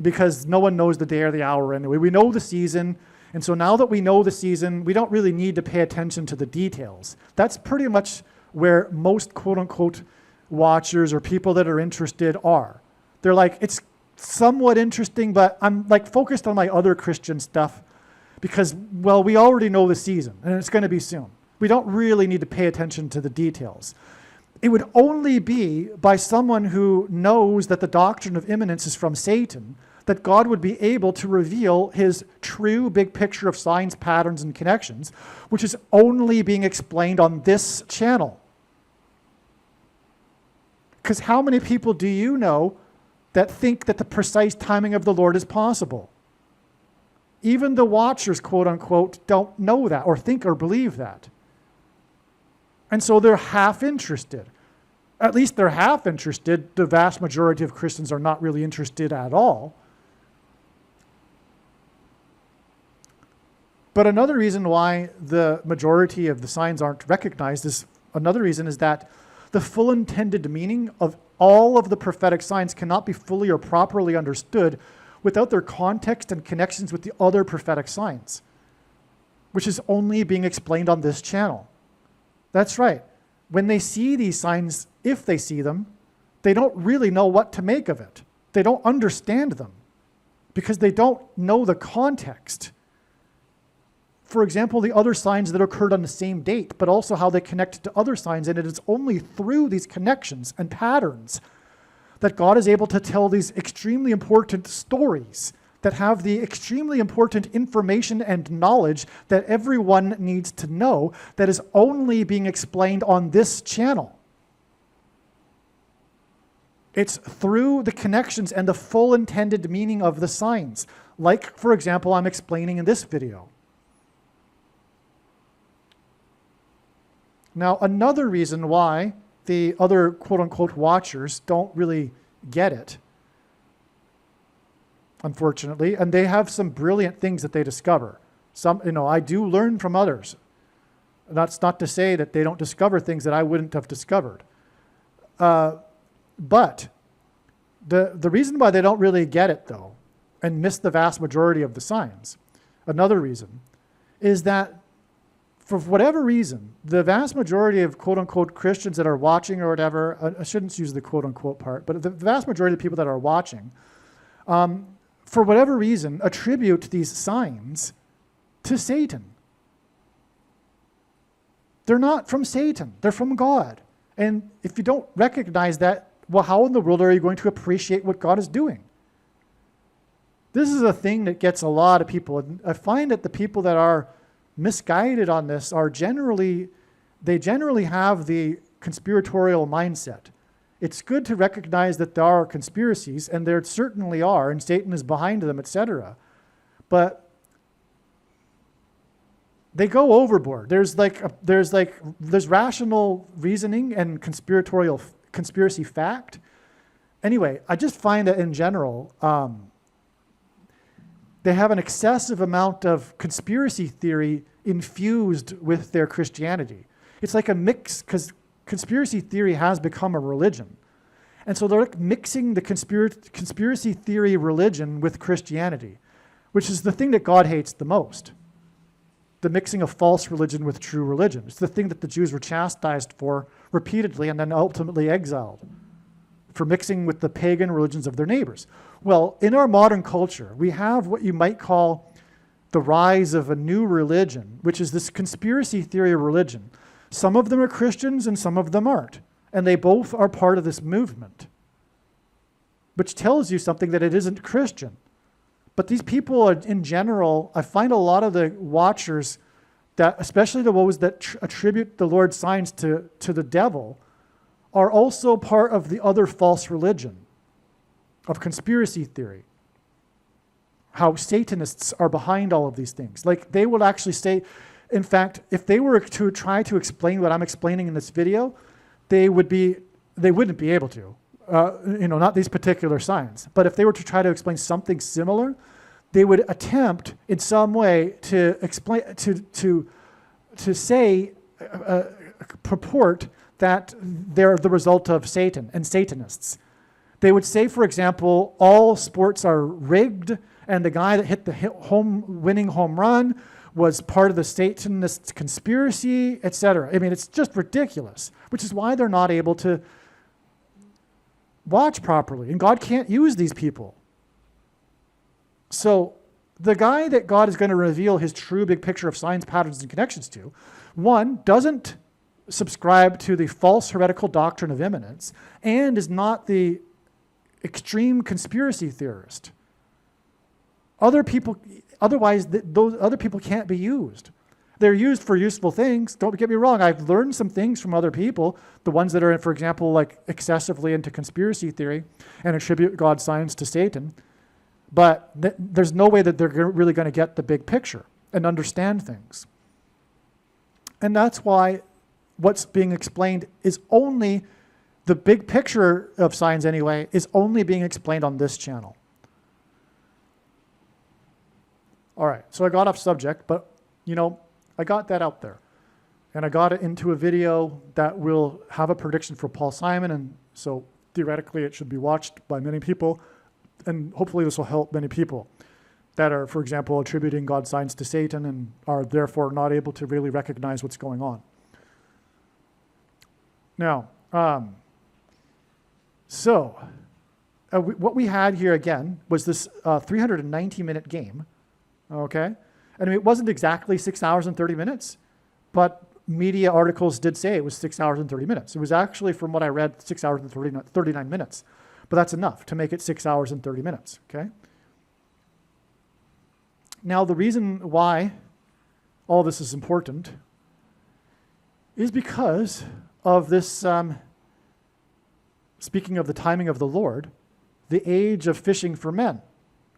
because no one knows the day or the hour anyway. We know the season, and so now that we know the season, we don't really need to pay attention to the details. That's pretty much where most quote-unquote watchers or people that are interested are. They're like, it's somewhat interesting, but I'm like focused on my other Christian stuff because, well, we already know the season, and it's going to be soon. We don't really need to pay attention to the details. It would only be by someone who knows that the doctrine of imminence is from Satan that God would be able to reveal his true big picture of signs, patterns, and connections, which is only being explained on this channel. Because how many people do you know that think that the precise timing of the Lord is possible? Even the watchers, quote unquote, don't know that or think or believe that. And so they're half interested. At least they're half interested. The vast majority of Christians are not really interested at all. But another reason why the majority of the signs aren't recognized is that the full intended meaning of all of the prophetic signs cannot be fully or properly understood without their context and connections with the other prophetic signs, which is only being explained on this channel. That's right. When they see these signs, if they see them, they don't really know what to make of it. They don't understand them because they don't know the context. For example, the other signs that occurred on the same date, but also how they connect to other signs. And it is only through these connections and patterns that God is able to tell these extremely important stories that have the extremely important information and knowledge that everyone needs to know, that is only being explained on this channel. It's through the connections and the full intended meaning of the signs, like, for example, I'm explaining in this video. Now, another reason why the other quote-unquote watchers don't really get it, unfortunately, and they have some brilliant things that they discover. Some, I do learn from others. That's not to say that they don't discover things that I wouldn't have discovered. But the reason why they don't really get it, though, and miss the vast majority of the signs, another reason, is that for whatever reason, the vast majority of quote-unquote Christians that are watching or whatever, I shouldn't use the quote-unquote part, but the vast majority of the people that are watching, for whatever reason, attribute these signs to Satan. They're not from Satan. They're from God. And if you don't recognize that, well, how in the world are you going to appreciate what God is doing? This is a thing that gets a lot of people. And I find that the people that are misguided on this are generally have the conspiratorial mindset. It's good to recognize that there are conspiracies, and there certainly are, and Satan is behind them, etc. But they go overboard. There's rational reasoning and conspiracy fact. Anyway, I just find that in general, they have an excessive amount of conspiracy theory infused with their Christianity. It's like a mix, because conspiracy theory has become a religion. And so they're like mixing the conspiracy theory religion with Christianity, which is the thing that God hates the most. The mixing of false religion with true religion. It's the thing that the Jews were chastised for repeatedly and then ultimately exiled, for mixing with the pagan religions of their neighbors. Well, in our modern culture, we have what you might call the rise of a new religion, which is this conspiracy theory religion. Some of them are Christians and some of them aren't. And they both are part of this movement, which tells you something that it isn't Christian. But these people are, in general, I find a lot of the watchers, that, especially the ones that attribute the Lord's signs to the devil, are also part of the other false religion of conspiracy theory. How Satanists are behind all of these things. Like, they would actually say, in fact, if they were to try to explain what I'm explaining in this video, they wouldn't be able to. Not these particular signs. But if they were to try to explain something similar, they would attempt in some way to explain, to say, purport that they're the result of Satan and Satanists. They would say, for example, all sports are rigged, and the guy that hit the winning home run was part of the Satanist conspiracy, etc. I mean, it's just ridiculous, which is why they're not able to watch properly, and God can't use these people. So the guy that God is going to reveal his true big picture of signs, patterns, and connections to, one, doesn't subscribe to the false heretical doctrine of imminence, and is not the extreme conspiracy theorist. Otherwise, those other people can't be used. They're used for useful things. Don't get me wrong. I've learned some things from other people, the ones that are, for example, like excessively into conspiracy theory and attribute God's signs to Satan. But there's no way that they're really going to get the big picture and understand things. And that's why what's being explained is only, the big picture of signs anyway, is only being explained on this channel. All right, so I got off subject, but I got that out there. And I got it into a video that will have a prediction for Paul Simon, and so theoretically it should be watched by many people, and hopefully this will help many people that are, for example, attributing God's signs to Satan and are therefore not able to really recognize what's going on. Now, what we had here again was this 390-minute game. Okay, and it wasn't exactly 6 hours and 30 minutes, but media articles did say it was 6 hours and 30 minutes. It was actually, from what I read, 6 hours and 39 minutes, but that's enough to make it 6 hours and 30 minutes, okay? Now, the reason why all this is important is because of this, speaking of the timing of the Lord, the age of fishing for men,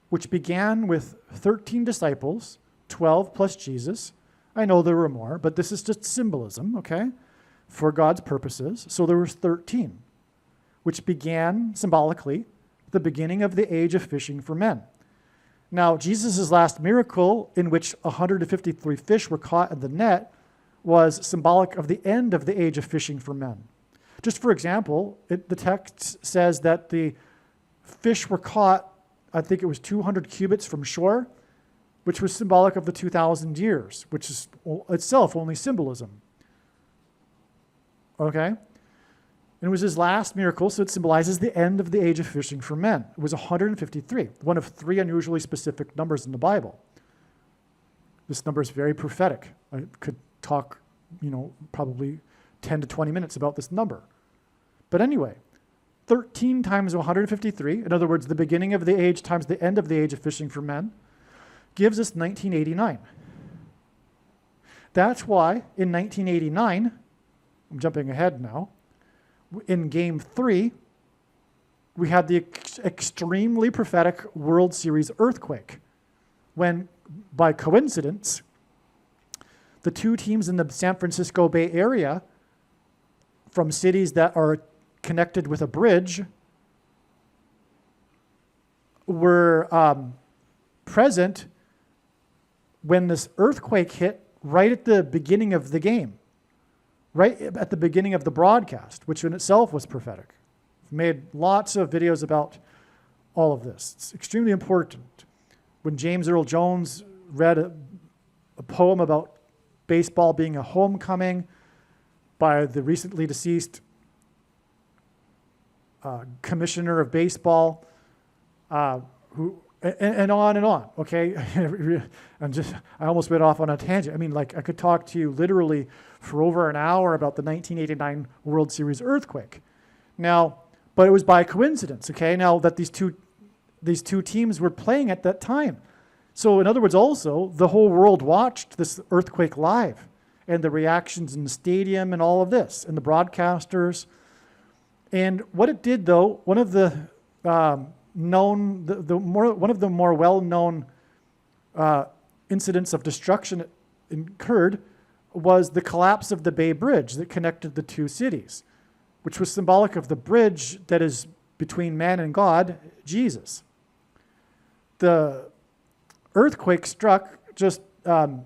which began with 13 disciples, 12 plus Jesus. I know there were more, but this is just symbolism, okay, for God's purposes. So there was 13, which began symbolically the beginning of the age of fishing for men. Now, Jesus' last miracle, in which 153 fish were caught in the net, was symbolic of the end of the age of fishing for men. Just for example, the text says that the fish were caught, I think it was 200 cubits from shore, which was symbolic of the 2,000 years, which is itself only symbolism. Okay? And it was his last miracle, so it symbolizes the end of the age of fishing for men. It was 153, one of 3 unusually specific numbers in the Bible. This number is very prophetic. I could talk, probably 10 to 20 minutes about this number. But anyway, 13 times 153, in other words, the beginning of the age times the end of the age of fishing for men, gives us 1989. That's why in 1989, I'm jumping ahead now, in Game 3, we had the extremely prophetic World Series earthquake, when, by coincidence, the 2 teams in the San Francisco Bay Area, from cities that are connected with a bridge, were present when this earthquake hit right at the beginning of the game, right at the beginning of the broadcast, which in itself was prophetic. I've made lots of videos about all of this. It's extremely important. When James Earl Jones read a poem about baseball being a homecoming by the recently deceased commissioner of baseball, and on and on, okay? I almost went off on a tangent. I mean, like, I could talk to you literally for over an hour about the 1989 World Series earthquake. Now, but it was by coincidence, okay? Now that these two teams were playing at that time. So in other words, also, the whole world watched this earthquake live and the reactions in the stadium and all of this and the broadcasters. And what it did, though, one of the more well-known incidents of destruction it incurred was the collapse of the Bay Bridge that connected the two cities, which was symbolic of the bridge that is between man and God, Jesus. The earthquake struck just 10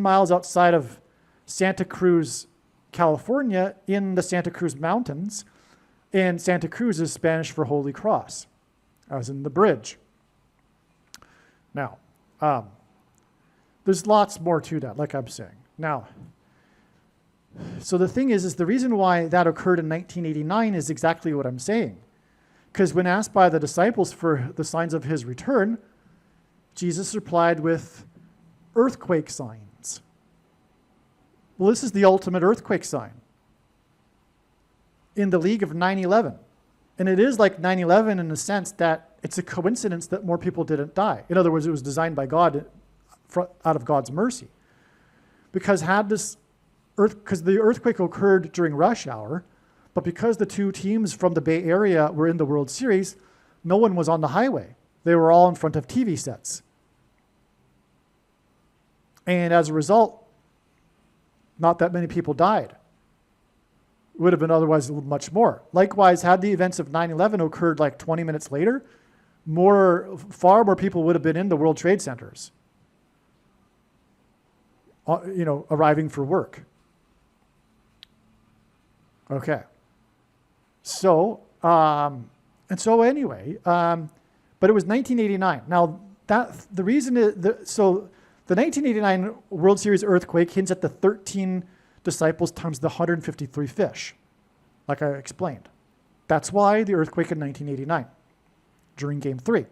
miles outside of Santa Cruz, California, in the Santa Cruz Mountains, and Santa Cruz is Spanish for Holy Cross, as in the bridge. Now, there's lots more to that, like I'm saying. Now, so the thing is the reason why that occurred in 1989 is exactly what I'm saying. Because when asked by the disciples for the signs of his return, Jesus replied with earthquake signs. Well, this is the ultimate earthquake sign in the league of 9/11. And it is like 9/11 in the sense that it's a coincidence that more people didn't die. In other words, it was designed by God out of God's mercy. Because the earthquake occurred during rush hour, but because the two teams from the Bay Area were in the World Series, no one was on the highway. They were all in front of TV sets. And as a result, not that many people died. It would have been otherwise much more. Likewise, had the events of 9/11 occurred like 20 minutes later, far more people would have been in the World Trade Centers, arriving for work. Okay. So, anyway, but it was 1989. Now, the reason is, the 1989 World Series earthquake hints at the 13 disciples times the 153 fish, like I explained. That's why the earthquake in 1989 during Game 3.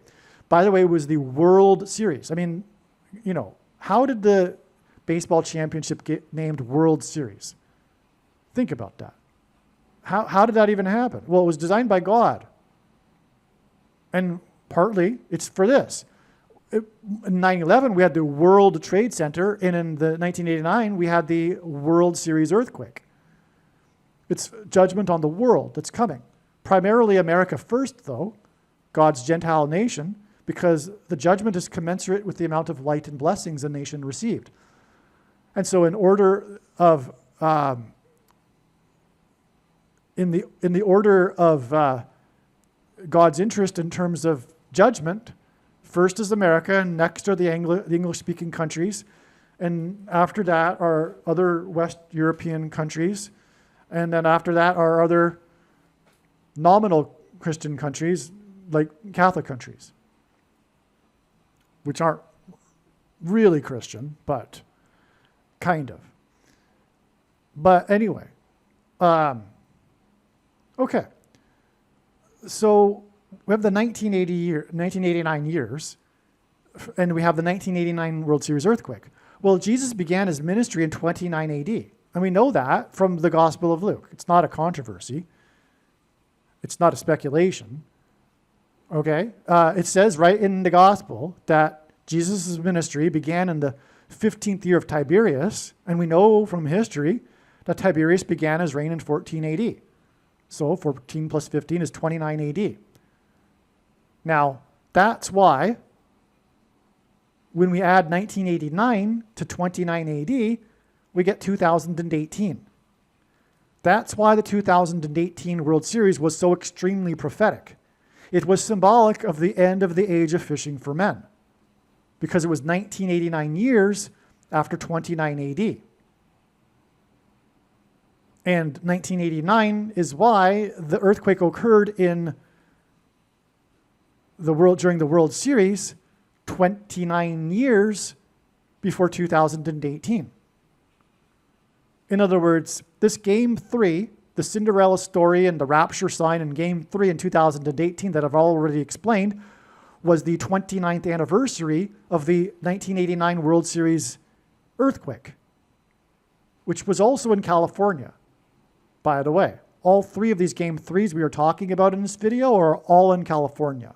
By the way, it was the World Series. I mean, how did the baseball championship get named World Series? Think about that. How did that even happen? Well, it was designed by God. And partly it's for this. In 9/11, we had the World Trade Center, and in the 1989, we had the World Series earthquake. It's judgment on the world that's coming. Primarily America first, though, God's Gentile nation, because the judgment is commensurate with the amount of light and blessings a nation received. And so in order of, in the order of God's interest in terms of judgment, first is America, and next are the English-speaking countries, and after that are other West European countries, and then after that are other nominal Christian countries, like Catholic countries, which aren't really Christian, but kind of. But anyway, okay. So we have the 1989 years, and we have the 1989 World Series earthquake. Well, Jesus began his ministry in 29 AD, and we know that from the Gospel of Luke. It's not a controversy. It's not a speculation. Okay? It says right in the Gospel that Jesus' ministry began in the 15th year of Tiberius, and we know from history that Tiberius began his reign in 14 AD. So 14 plus 15 is 29 AD. Now, that's why when we add 1989 to 29 AD, we get 2018. That's why the 2018 World Series was so extremely prophetic. It was symbolic of the end of the age of fishing for men, because it was 1989 years after 29 AD. And 1989 is why the earthquake occurred in during the World Series 29 years before 2018. In other words, this Game 3, the Cinderella story and the rapture sign in Game 3 in 2018 that I've already explained, was the 29th anniversary of the 1989 World Series earthquake, which was also in California, by the way. All three of these Game 3s we are talking about in this video are all in California.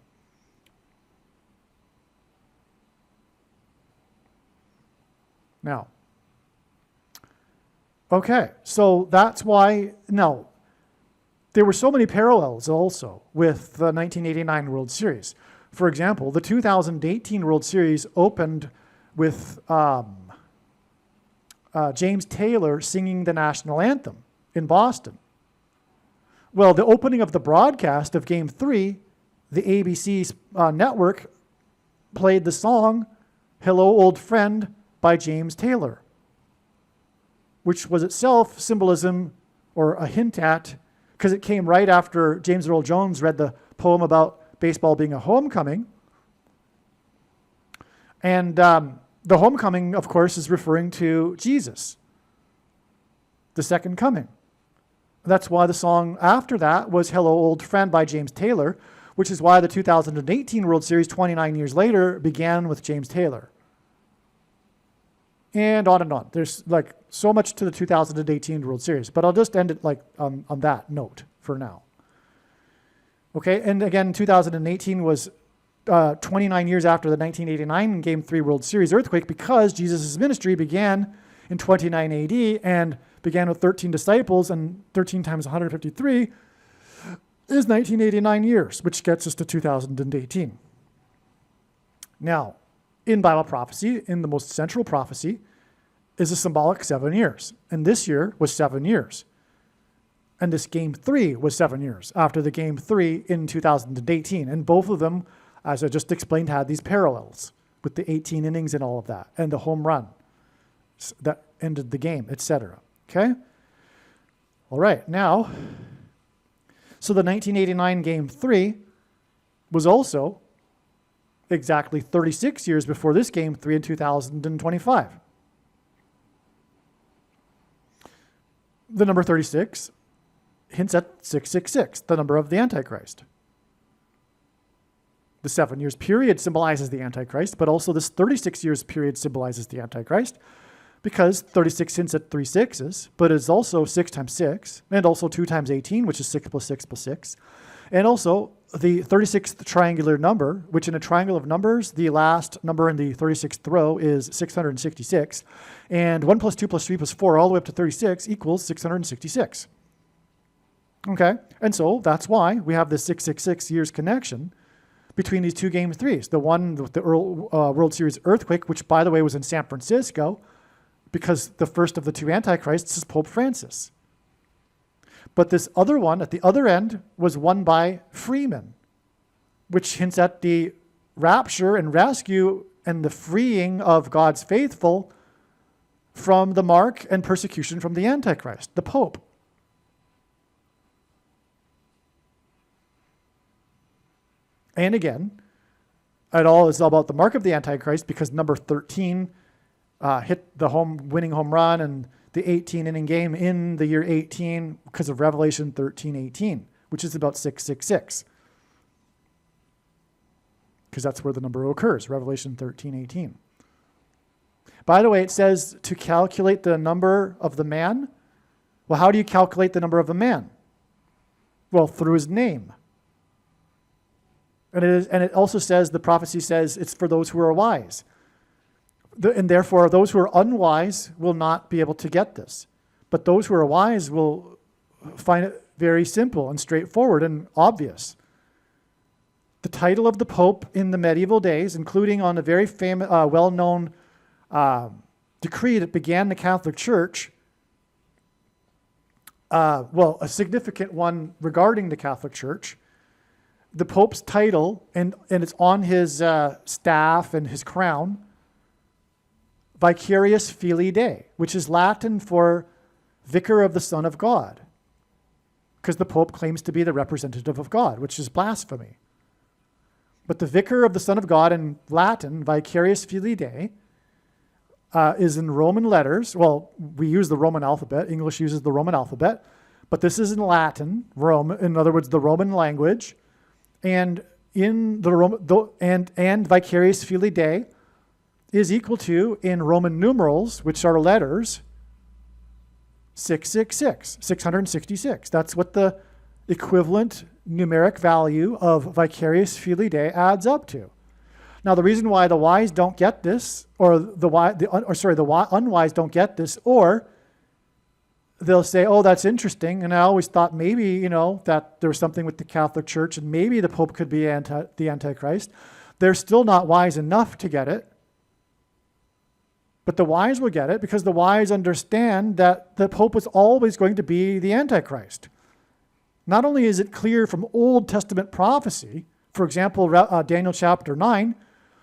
Now, okay, so that's why, now, there were so many parallels also with the 1989 World Series. For example, the 2018 World Series opened with James Taylor singing the national anthem in Boston. Well, the opening of the broadcast of Game 3, the ABC network played the song Hello, Old Friend by James Taylor, which was itself symbolism or a hint at, because it came right after James Earl Jones read the poem about baseball being a homecoming. And the homecoming, of course, is referring to Jesus, the second coming. That's why the song after that was Hello, Old Friend by James Taylor, which is why the 2018 World Series, 29 years later, began with James Taylor. And on and on. There's like so much to the 2018 World Series, but I'll just end it like on that note for now. Okay, and again, 2018 was 29 years after the 1989 Game 3 World Series earthquake, because Jesus' ministry began in 29 AD and began with 13 disciples, and 13 times 153 is 1989 years, which gets us to 2018. Now, in Bible prophecy, in the most central prophecy, is a symbolic 7 years. And this year was 7 years. And this Game 3 was 7 years after the Game 3 in 2018. And both of them, as I just explained, had these parallels with the 18 innings and all of that, and the home run that ended the game, etc. Okay? All right, now, so the 1989 Game 3 was also exactly 36 years before this Game 3 in 2025. The number 36 hints at 666, the number of the Antichrist. The 7 years period symbolizes the Antichrist, but also this 36 years period symbolizes the Antichrist, because 36 hints at 3 sixes, but it's also 6 times 6, and also 2 times 18, which is 6 plus 6 plus 6. And also the 36th triangular number, which in a triangle of numbers, the last number in the 36th row is 666. And 1 plus 2 plus 3 plus 4 all the way up to 36 equals 666. Okay, and so that's why we have this 666 years connection between these two Game 3s. The one with the World Series earthquake, which by the way was in San Francisco, because the first of the two Antichrists is Pope Francis. But this other one at the other end was won by Freeman, which hints at the rapture and rescue and the freeing of God's faithful from the mark and persecution from the Antichrist, the Pope. And again, it all is about the mark of the Antichrist, because number 13 hit the winning home run and the 18 inning game in the year 18 because of Revelation 13:18, which is about 666. Because that's where the number occurs, Revelation 13:18. By the way, it says to calculate the number of the man. Well, how do you calculate the number of the man? Well, through his name. And it also says, the prophecy says, it's for those who are wise. And therefore, those who are unwise will not be able to get this. But those who are wise will find it very simple and straightforward and obvious. The title of the Pope in the medieval days, including on a very famous, well-known decree that began the Catholic Church, a significant one regarding the Catholic Church, the Pope's title, and it's on his staff and his crown, Vicarius Filii Dei, which is Latin for Vicar of the Son of God, because the Pope claims to be the representative of God, which is blasphemy. But the Vicar of the Son of God in Latin, Vicarius Filii Dei, is in Roman letters. Well, we use the Roman alphabet. English uses the Roman alphabet. But this is in Latin, in other words, the Roman language. And in and vicarious filii Dei is equal to, in Roman numerals, which are letters, 666, 666. That's what the equivalent numeric value of vicarious filii Dei adds up to. Now, the reason why the wise don't get this, or the unwise don't get this, or they'll say, oh, that's interesting, and I always thought maybe, that there was something with the Catholic Church, and maybe the Pope could be the Antichrist. They're still not wise enough to get it. But the wise will get it because the wise understand that the Pope is always going to be the Antichrist. Not only is it clear from Old Testament prophecy, for example, Daniel chapter 9,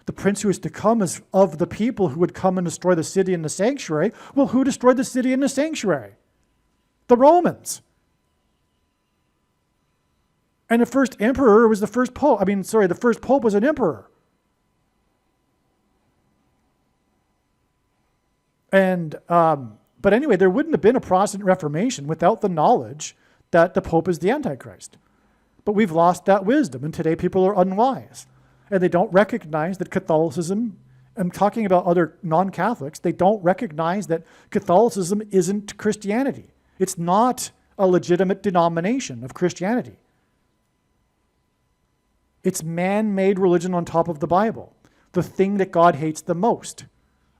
the prince who is to come is of the people who would come and destroy the city and the sanctuary. Well, who destroyed the city and the sanctuary? The Romans. And the first emperor was the first pope. The first pope was an emperor. And, but anyway, there wouldn't have been a Protestant Reformation without the knowledge that the Pope is the Antichrist. But we've lost that wisdom, and today people are unwise. And they don't recognize that Catholicism, I'm talking about other non-Catholics, they don't recognize that Catholicism isn't Christianity. It's not a legitimate denomination of Christianity. It's man-made religion on top of the Bible, the thing that God hates the most.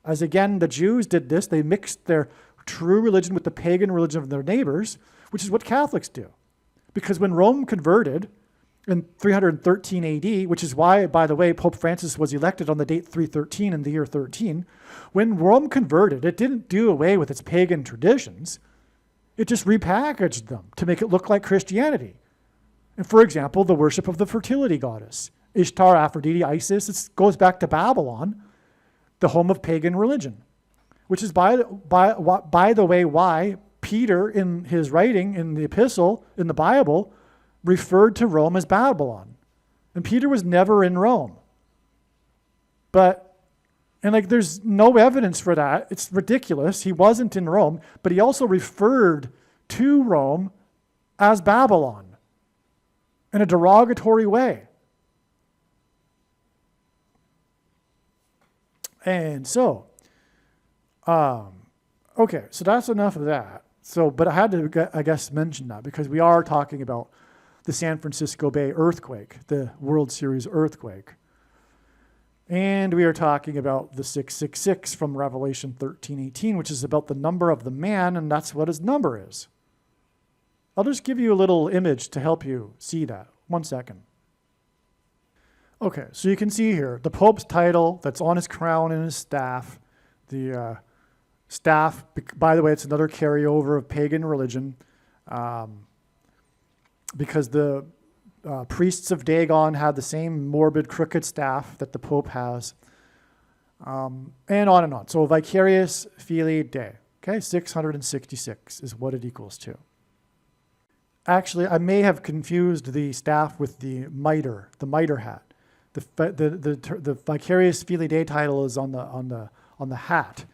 As again, the Jews did this, they mixed their true religion with the pagan religion of their neighbors, which is what Catholics do. Because when Rome converted in 313 AD, which is why, by the way, Pope Francis was elected on the date 313 in the year 13, when Rome converted, it didn't do away with its pagan traditions. It just repackaged them to make it look like Christianity. And for example, the worship of the fertility goddess, Ishtar, Aphrodite, Isis, it goes back to Babylon, the home of pagan religion, which is, by the way, why Peter, in his writing in the epistle, in the Bible, referred to Rome as Babylon. And Peter was never in Rome. There's no evidence for that. It's ridiculous. He wasn't in Rome, but he also referred to Rome as Babylon in a derogatory way. And so, okay, so that's enough of that. But I had to, I guess, mention that because we are talking about the San Francisco Bay earthquake, the World Series earthquake. And we are talking about the 666 from Revelation 13:18, which is about the number of the man, and that's what his number is. I'll just give you a little image to help you see that. 1 second. Okay, so you can see here, the Pope's title that's on his crown and his staff. The staff, by the way, it's another carryover of pagan religion, because the priests of Dagon had the same morbid, crooked staff that the Pope has, and on and on. So vicarious filii Dei, okay, 666 is what it equals to. Actually, I may have confused the staff with the mitre hat. The vicarious filii Dei title is on the hat,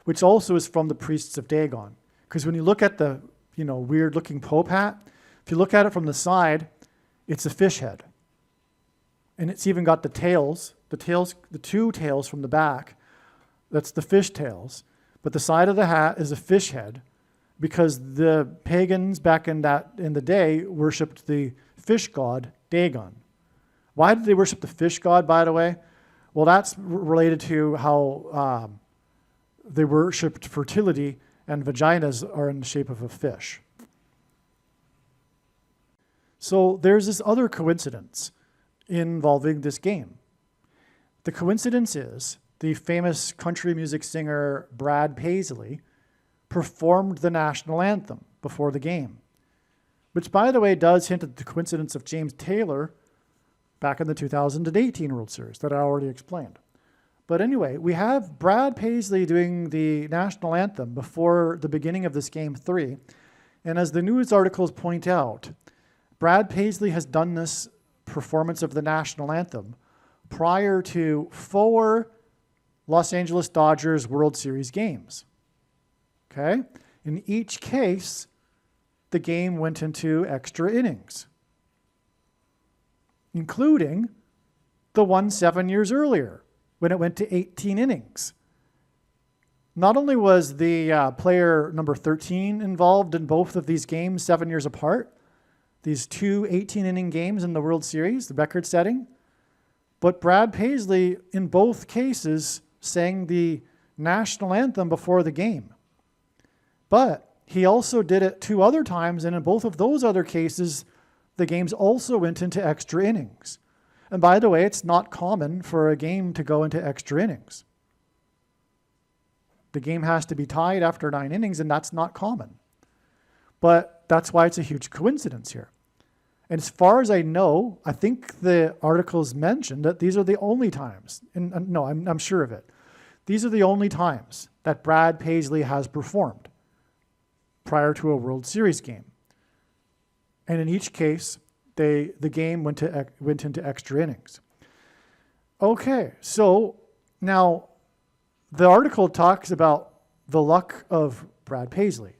which also is from the priests of Dagon. Because when you look at the weird looking Pope hat, if you look at it from the side, it's a fish head. And it's even got the two tails from the back. That's the fish tails. But the side of the hat is a fish head because the pagans back in the day worshipped the fish god Dagon. Why did they worship the fish god, by the way? Well, that's related to how they worshipped fertility, and vaginas are in the shape of a fish. So there's this other coincidence involving this game. The coincidence is the famous country music singer Brad Paisley performed the national anthem before the game, which, by the way, does hint at the coincidence of James Taylor back in the 2018 World Series that I already explained. But anyway, we have Brad Paisley doing the national anthem before the beginning of this Game 3. And as the news articles point out, Brad Paisley has done this performance of the national anthem prior to 4 Los Angeles Dodgers World Series games. Okay? In each case, the game went into extra innings, including the one 7 years earlier when it went to 18 innings. Not only was the player number 13 involved in both of these games 7 years apart, these two 18-inning games in the World Series, the record setting, but Brad Paisley, in both cases, sang the national anthem before the game. But he also did it 2 other times, and in both of those other cases, the games also went into extra innings. And by the way, it's not common for a game to go into extra innings. The game has to be tied after 9 innings, and that's not common. But that's why it's a huge coincidence here. And as far as I know, I think the articles mentioned that these are the only times, and no, I'm sure of it. These are the only times that Brad Paisley has performed prior to a World Series game. And in each case, the game went into extra innings. Okay, so now the article talks about the luck of Brad Paisley.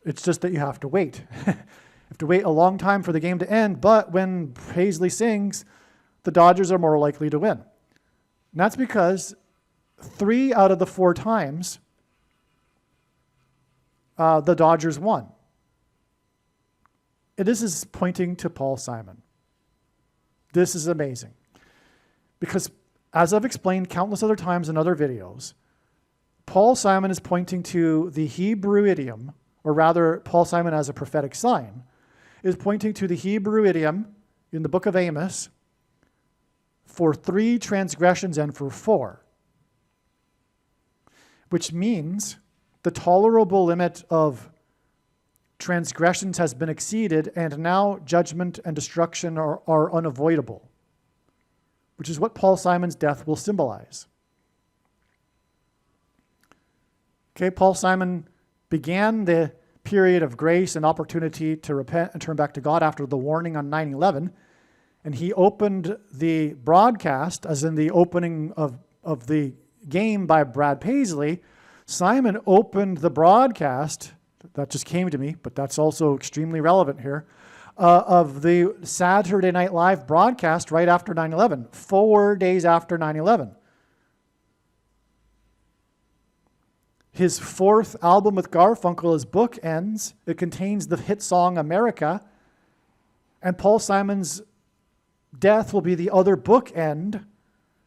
It's just that you have to wait. You have to wait a long time for the game to end, but when Paisley sings, the Dodgers are more likely to win. And that's because 3 out of the 4 times the Dodgers won. This is pointing to Paul Simon. This is amazing. Because as I've explained countless other times in other videos, Paul Simon is pointing to the Hebrew idiom, or rather Paul Simon as a prophetic sign, is pointing to the Hebrew idiom in the book of Amos for 3 transgressions and for 4, which means the tolerable limit of transgressions has been exceeded, and now judgment and destruction are unavoidable, which is what Paul Simon's death will symbolize. Okay, Paul Simon began the period of grace and opportunity to repent and turn back to God after the warning on 9/11, and he opened the broadcast, as in the opening of the game by Brad Paisley. Simon opened the broadcast, that just came to me, but that's also extremely relevant here, of the Saturday Night Live broadcast right after 9/11, 4 days after 9/11. His 4th album with Garfunkel is Bookends. It contains the hit song America. And Paul Simon's death will be the other bookend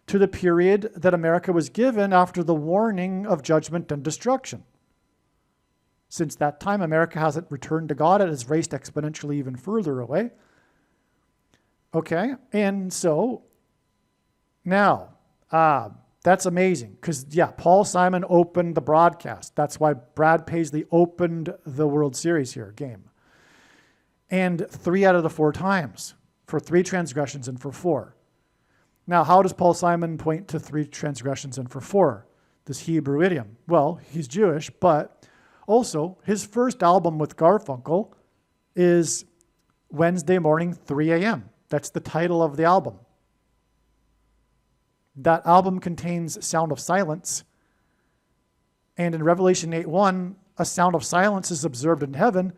to the period that America was given after the warning of judgment and destruction. Since that time, America hasn't returned to God. It has raced exponentially even further away. Okay, and so now, that's amazing because, Paul Simon opened the broadcast. That's why Brad Paisley opened the World Series game. And 3 out of the 4 times for 3 transgressions and for 4. Now, how does Paul Simon point to 3 transgressions and for 4? This Hebrew idiom. Well, he's Jewish, but also his first album with Garfunkel is Wednesday Morning, 3 a.m. That's the title of the album. That album contains Sound of Silence. And in Revelation 8:1, a sound of silence is observed in heaven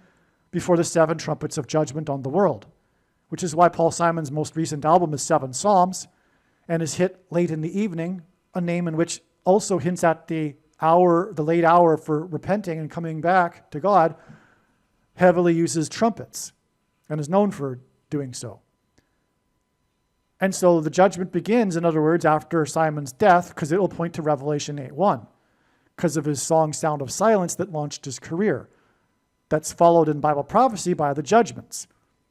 before the 7 trumpets of judgment on the world, which is why Paul Simon's most recent album is 7 Psalms and is hit late in the evening, a name in which also hints at the late hour for repenting and coming back to God, heavily uses trumpets and is known for doing so. And so the judgment begins, in other words, after Simon's death, because it will point to Revelation 8:1, because of his song Sound of Silence that launched his career. That's followed in Bible prophecy by the judgments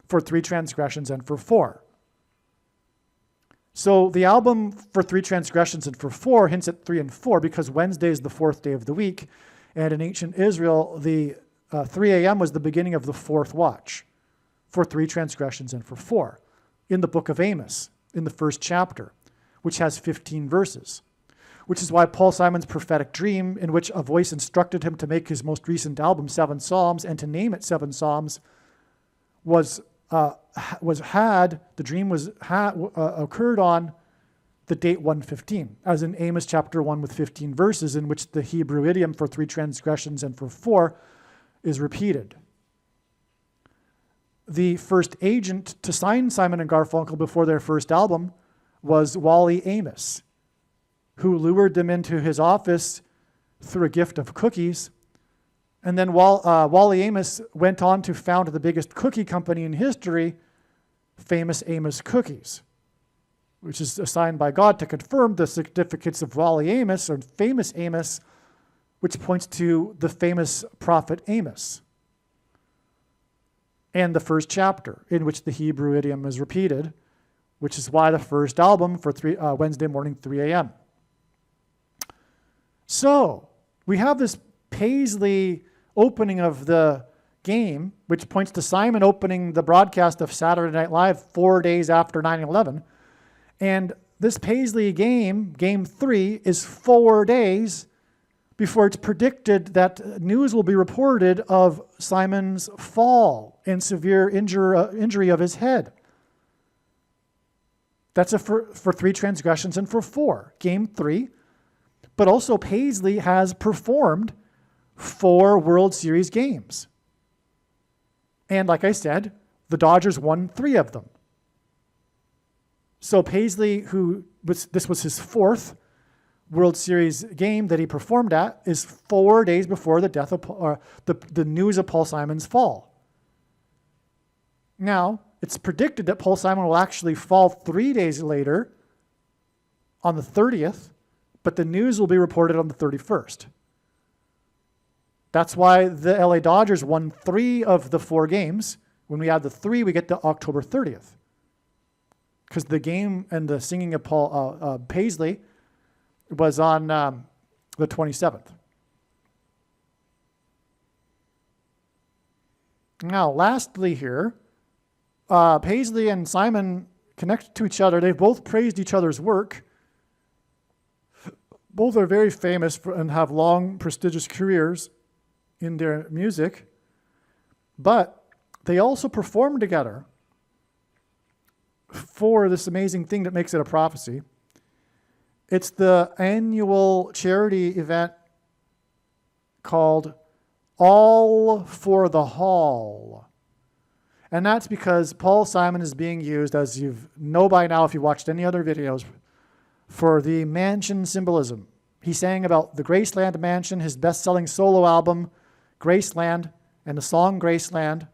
for 3 transgressions and for 4. So the album for 3 transgressions and for 4 hints at 3 and 4 because Wednesday is the 4th day of the week. And in ancient Israel, the 3 a.m. was the beginning of the 4th watch for 3 transgressions and for 4 in the book of Amos, in the 1st chapter, which has 15 verses, which is why Paul Simon's prophetic dream, in which a voice instructed him to make his most recent album 7 Psalms and to name it 7 Psalms, occurred on the date 115, as in Amos chapter 1 with 15 verses, in which the Hebrew idiom for 3 transgressions and for 4 is repeated. The first agent to sign Simon and Garfunkel before their first album was Wally Amos, who lured them into his office through a gift of cookies. And then Wally Amos went on to found the biggest cookie company in history, Famous Amos Cookies, which is assigned by God to confirm the significance of Wally Amos, or Famous Amos, which points to the famous prophet Amos, and the first chapter in which the Hebrew idiom is repeated, which is why the first album for Wednesday morning, 3 a.m. So we have this Paisley opening of the game, which points to Simon opening the broadcast of Saturday Night Live 4 days after 9/11. And this Paisley game, Game 3, is 4 days before it's predicted that news will be reported of Simon's fall and severe injury of his head. That's for 3 transgressions and for 4. Game 3. But also Paisley has performed 4 World Series games. And like I said, the Dodgers won 3 of them. So Paisley, this was his 4th World Series game that he performed at, is 4 days before the death of the news of Paul Simon's fall. Now, it's predicted that Paul Simon will actually fall 3 days later on the 30th, but the news will be reported on the 31st. That's why the LA Dodgers won 3 of the 4 games. When we add the 3, we get to October 30th. Because the game and the singing of Paisley was on the 27th. Now, lastly here, Paisley and Simon connect to each other. They've both praised each other's work. Both are very famous and have long, prestigious careers in their music. But they also perform together for this amazing thing that makes it a prophecy. It's the annual charity event called All for the Hall. And that's because Paul Simon is being used, as you know by now if you watched any other videos, for the mansion symbolism. He sang about the Graceland Mansion, his best-selling solo album, Graceland, and the song Graceland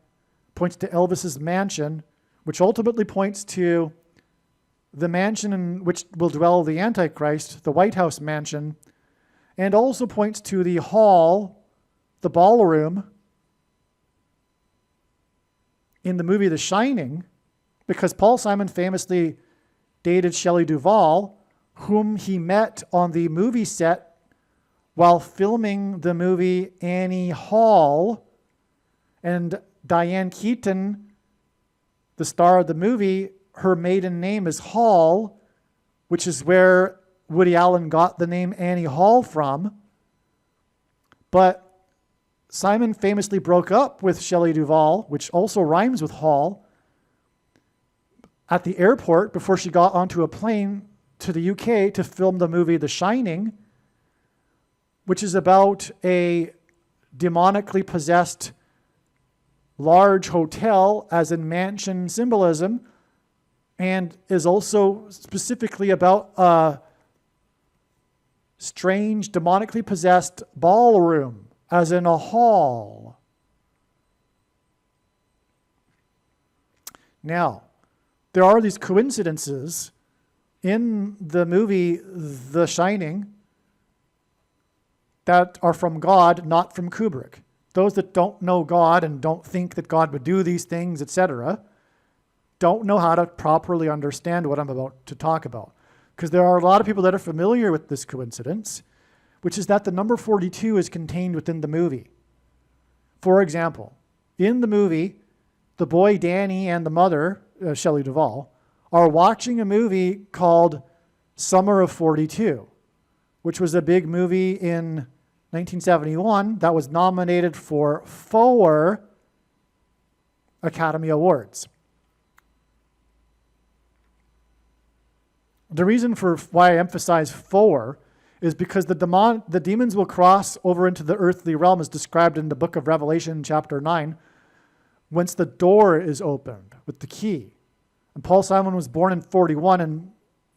points to Elvis's mansion, which ultimately points to the mansion in which will dwell the Antichrist, the White House mansion, and also points to the hall, the ballroom, in the movie The Shining, because Paul Simon famously dated Shelley Duvall, whom he met on the movie set while filming the movie Annie Hall. And Diane Keaton, the star of the movie, her maiden name is Hall, which is where Woody Allen got the name Annie Hall from. But Simon famously broke up with Shelley Duvall, which also rhymes with Hall, at the airport before she got onto a plane to the UK to film the movie The Shining, which is about a demonically possessed large hotel, as in mansion symbolism, and is also specifically about a strange, demonically possessed ballroom, as in a hall. Now, there are these coincidences in the movie The Shining that are from God, not from Kubrick. Those that don't know God and don't think that God would do these things, etc., don't know how to properly understand what I'm about to talk about. Because there are a lot of people that are familiar with this coincidence, which is that the number 42 is contained within the movie. For example, in the movie, the boy Danny and the mother, Shelley Duvall, are watching a movie called Summer of 42, which was a big movie in 1971 that was nominated for 4 Academy Awards. The reason for why I emphasize 4 is because the demons will cross over into the earthly realm, as described in the book of Revelation, chapter 9, once the door is opened with the key. And Paul Simon was born in 41, and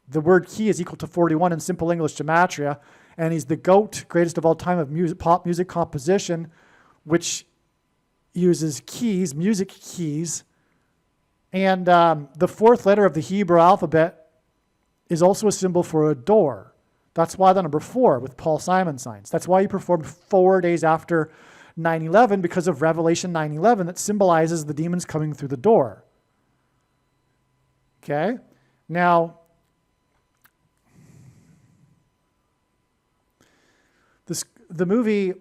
The word key is equal to 41 in simple English gematria, and he's the GOAT, greatest of all time of pop music composition, which uses keys, music keys. And the fourth letter of the Hebrew alphabet is also a symbol for a door. That's why the number 4 with Paul Simon signs. That's why he performed 4 days after 9/11, because of Revelation 9/11 that symbolizes the demons coming through the door. Okay? Now, the movie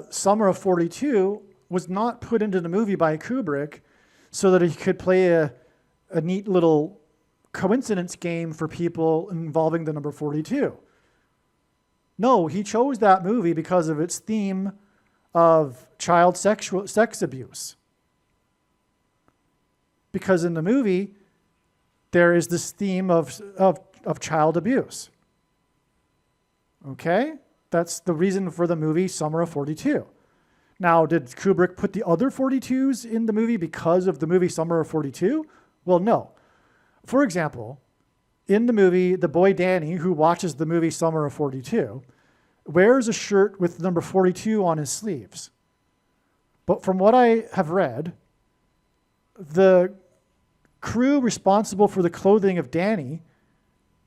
Summer of 42 was not put into the movie by Kubrick so that he could play a neat little coincidence game for people involving the number 42. No, he chose that movie because of its theme of child sex abuse. Because in the movie, there is this theme of child abuse. Okay? That's the reason for the movie Summer of 42. Now, did Kubrick put the other 42s in the movie because of the movie Summer of 42? Well, no. For example, in the movie, the boy Danny, who watches the movie Summer of 42, wears a shirt with number 42 on his sleeves. But from what I have read, the crew responsible for the clothing of Danny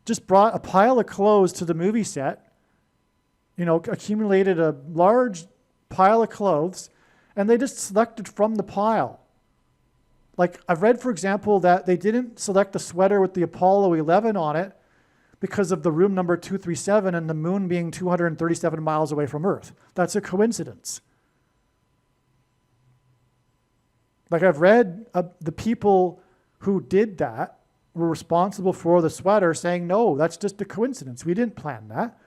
just brought a pile of clothes to the movie set, accumulated a large pile of clothes, and they just selected from the pile. Like, I've read, for example, that they didn't select a sweater with the Apollo 11 on it because of the room number 237 and the moon being 237 miles away from Earth. That's a coincidence. Like, I've read the people who did that were responsible for the sweater saying, no, that's just a coincidence. We didn't plan that.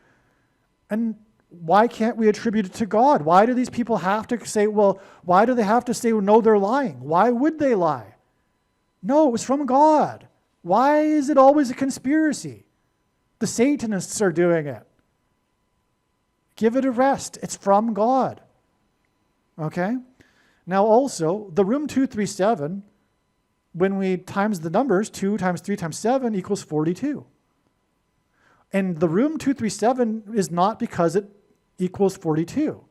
And why can't we attribute it to God? Why do these people have to say, why do they have to say, no, they're lying? Why would they lie? No, it was from God. Why is it always a conspiracy? The Satanists are doing it. Give it a rest. It's from God. Okay? Now also, the room 237, when we times the numbers, 2 times 3 times 7 equals 42. And the room 237 is not because it equals 42.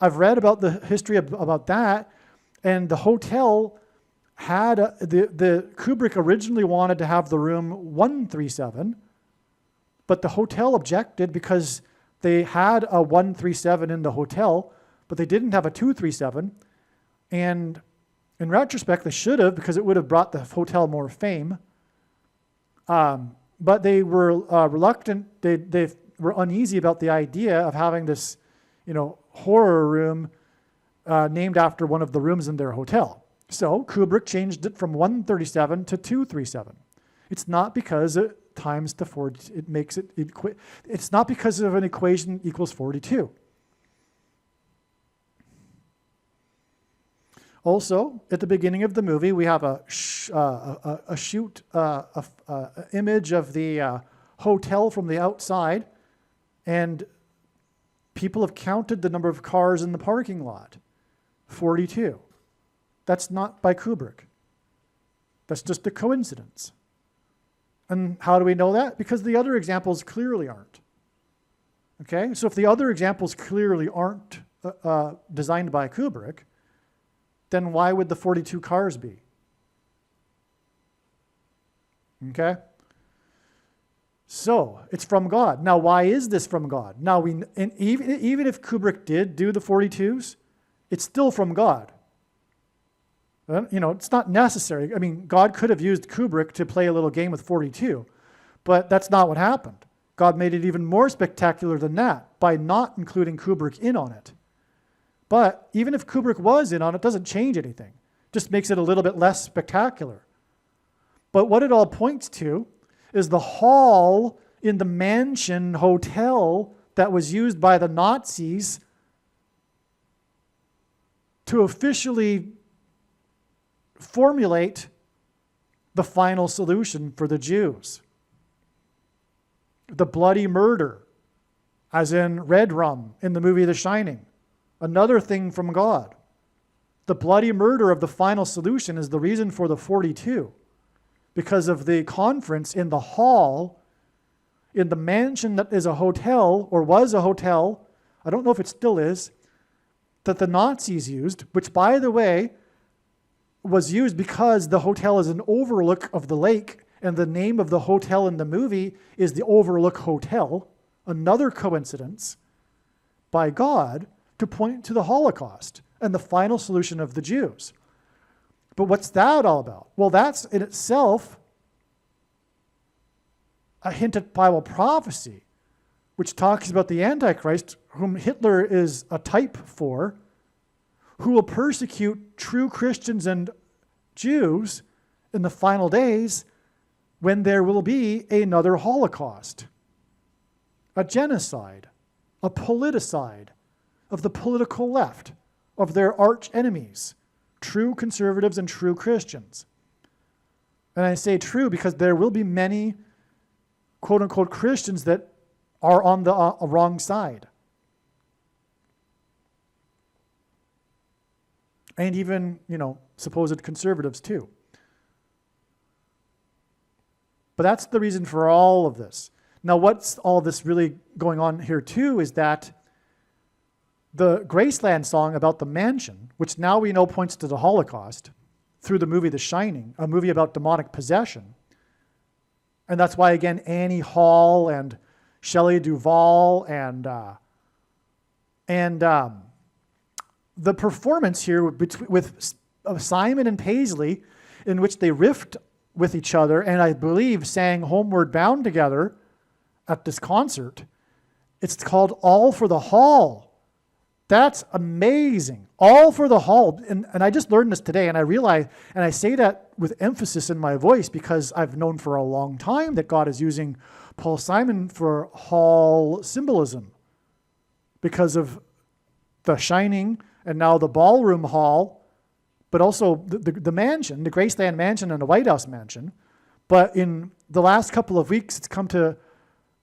I've read about the history about that, and the hotel had, the Kubrick originally wanted to have the room 137, but the hotel objected because they had a 137 in the hotel, but they didn't have a 237. And in retrospect, they should have, because it would have brought the hotel more fame. But they were reluctant. They were uneasy about the idea of having this, horror room named after one of the rooms in their hotel. So Kubrick changed it from 137 to 237. It's not because it times the 40. It makes it. It's not because of an equation equals 42. Also, at the beginning of the movie, we have a image of the hotel from the outside, and people have counted the number of cars in the parking lot, 42. That's not by Kubrick. That's just a coincidence. And how do we know that? Because the other examples clearly aren't. Okay, so if the other examples clearly aren't designed by Kubrick, then why would the 42 cars be? Okay? So, it's from God. Now, why is this from God? Now, even if Kubrick did do the 42s, it's still from God. It's not necessary. I mean, God could have used Kubrick to play a little game with 42, but that's not what happened. God made it even more spectacular than that by not including Kubrick in on it. But even if Kubrick was in on it, doesn't change anything. Just makes it a little bit less spectacular. But what it all points to is the hall in the Mansion Hotel that was used by the Nazis to officially formulate the final solution for the Jews. The bloody murder, as in Red Rum in the movie The Shining. Another thing from God. The bloody murder of the final solution is the reason for the 42, because of the conference in the hall in the mansion that is a hotel, or was a hotel, I don't know if it still is, that the Nazis used, which, by the way, was used because the hotel is an overlook of the lake, and the name of the hotel in the movie is the Overlook Hotel. Another coincidence by God to point to the Holocaust and the final solution of the Jews. But what's that all about? Well, that's in itself a hint at Bible prophecy, which talks about the Antichrist, whom Hitler is a type for, who will persecute true Christians and Jews in the final days when there will be another Holocaust, a genocide, a politicide of the political left, of their arch enemies, true conservatives and true Christians. And I say true because there will be many quote-unquote Christians that are on the wrong side. And even, supposed conservatives too. But that's the reason for all of this. Now, what's all this really going on here too is that the Graceland song about the mansion, which now we know points to the Holocaust through the movie The Shining, a movie about demonic possession. And that's why, again, Annie Hall and Shelley Duvall and the performance here with Simon and Paisley, in which they riffed with each other and I believe sang Homeward Bound together at this concert. It's called All for the Hall. That's amazing. All for the Hall. And I just learned this today, and I realize, and I say that with emphasis in my voice because I've known for a long time that God is using Paul Simon for hall symbolism because of The Shining and now the Ballroom Hall, but also the mansion, the Graceland mansion and the White House mansion. But in the last couple of weeks, it's come to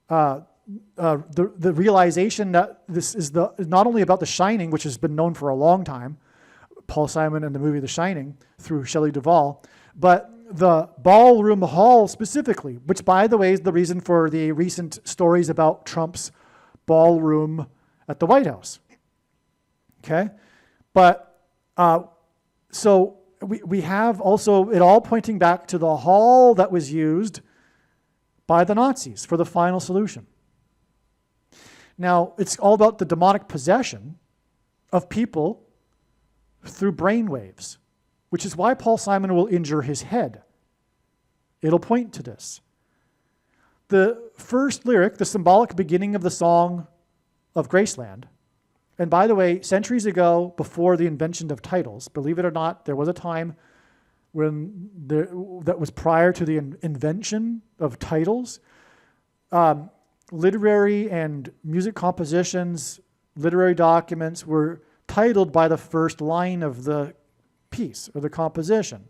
the realization that this is not only about The Shining, which has been known for a long time, Paul Simon and the movie The Shining through Shelley Duvall, but the Ballroom Hall specifically, which, by the way, is the reason for the recent stories about Trump's ballroom at the White House. Okay? But so we have also it all pointing back to the hall that was used by the Nazis for the final solution. Now, it's all about the demonic possession of people through brainwaves, which is why Paul Simon will injure his head. It'll point to this. The first lyric, the symbolic beginning of the song of Graceland, and by the way, centuries ago, before the invention of titles, believe it or not, there was a time when that was prior to the invention of titles. Literary and music compositions, literary documents were titled by the first line of the piece or the composition.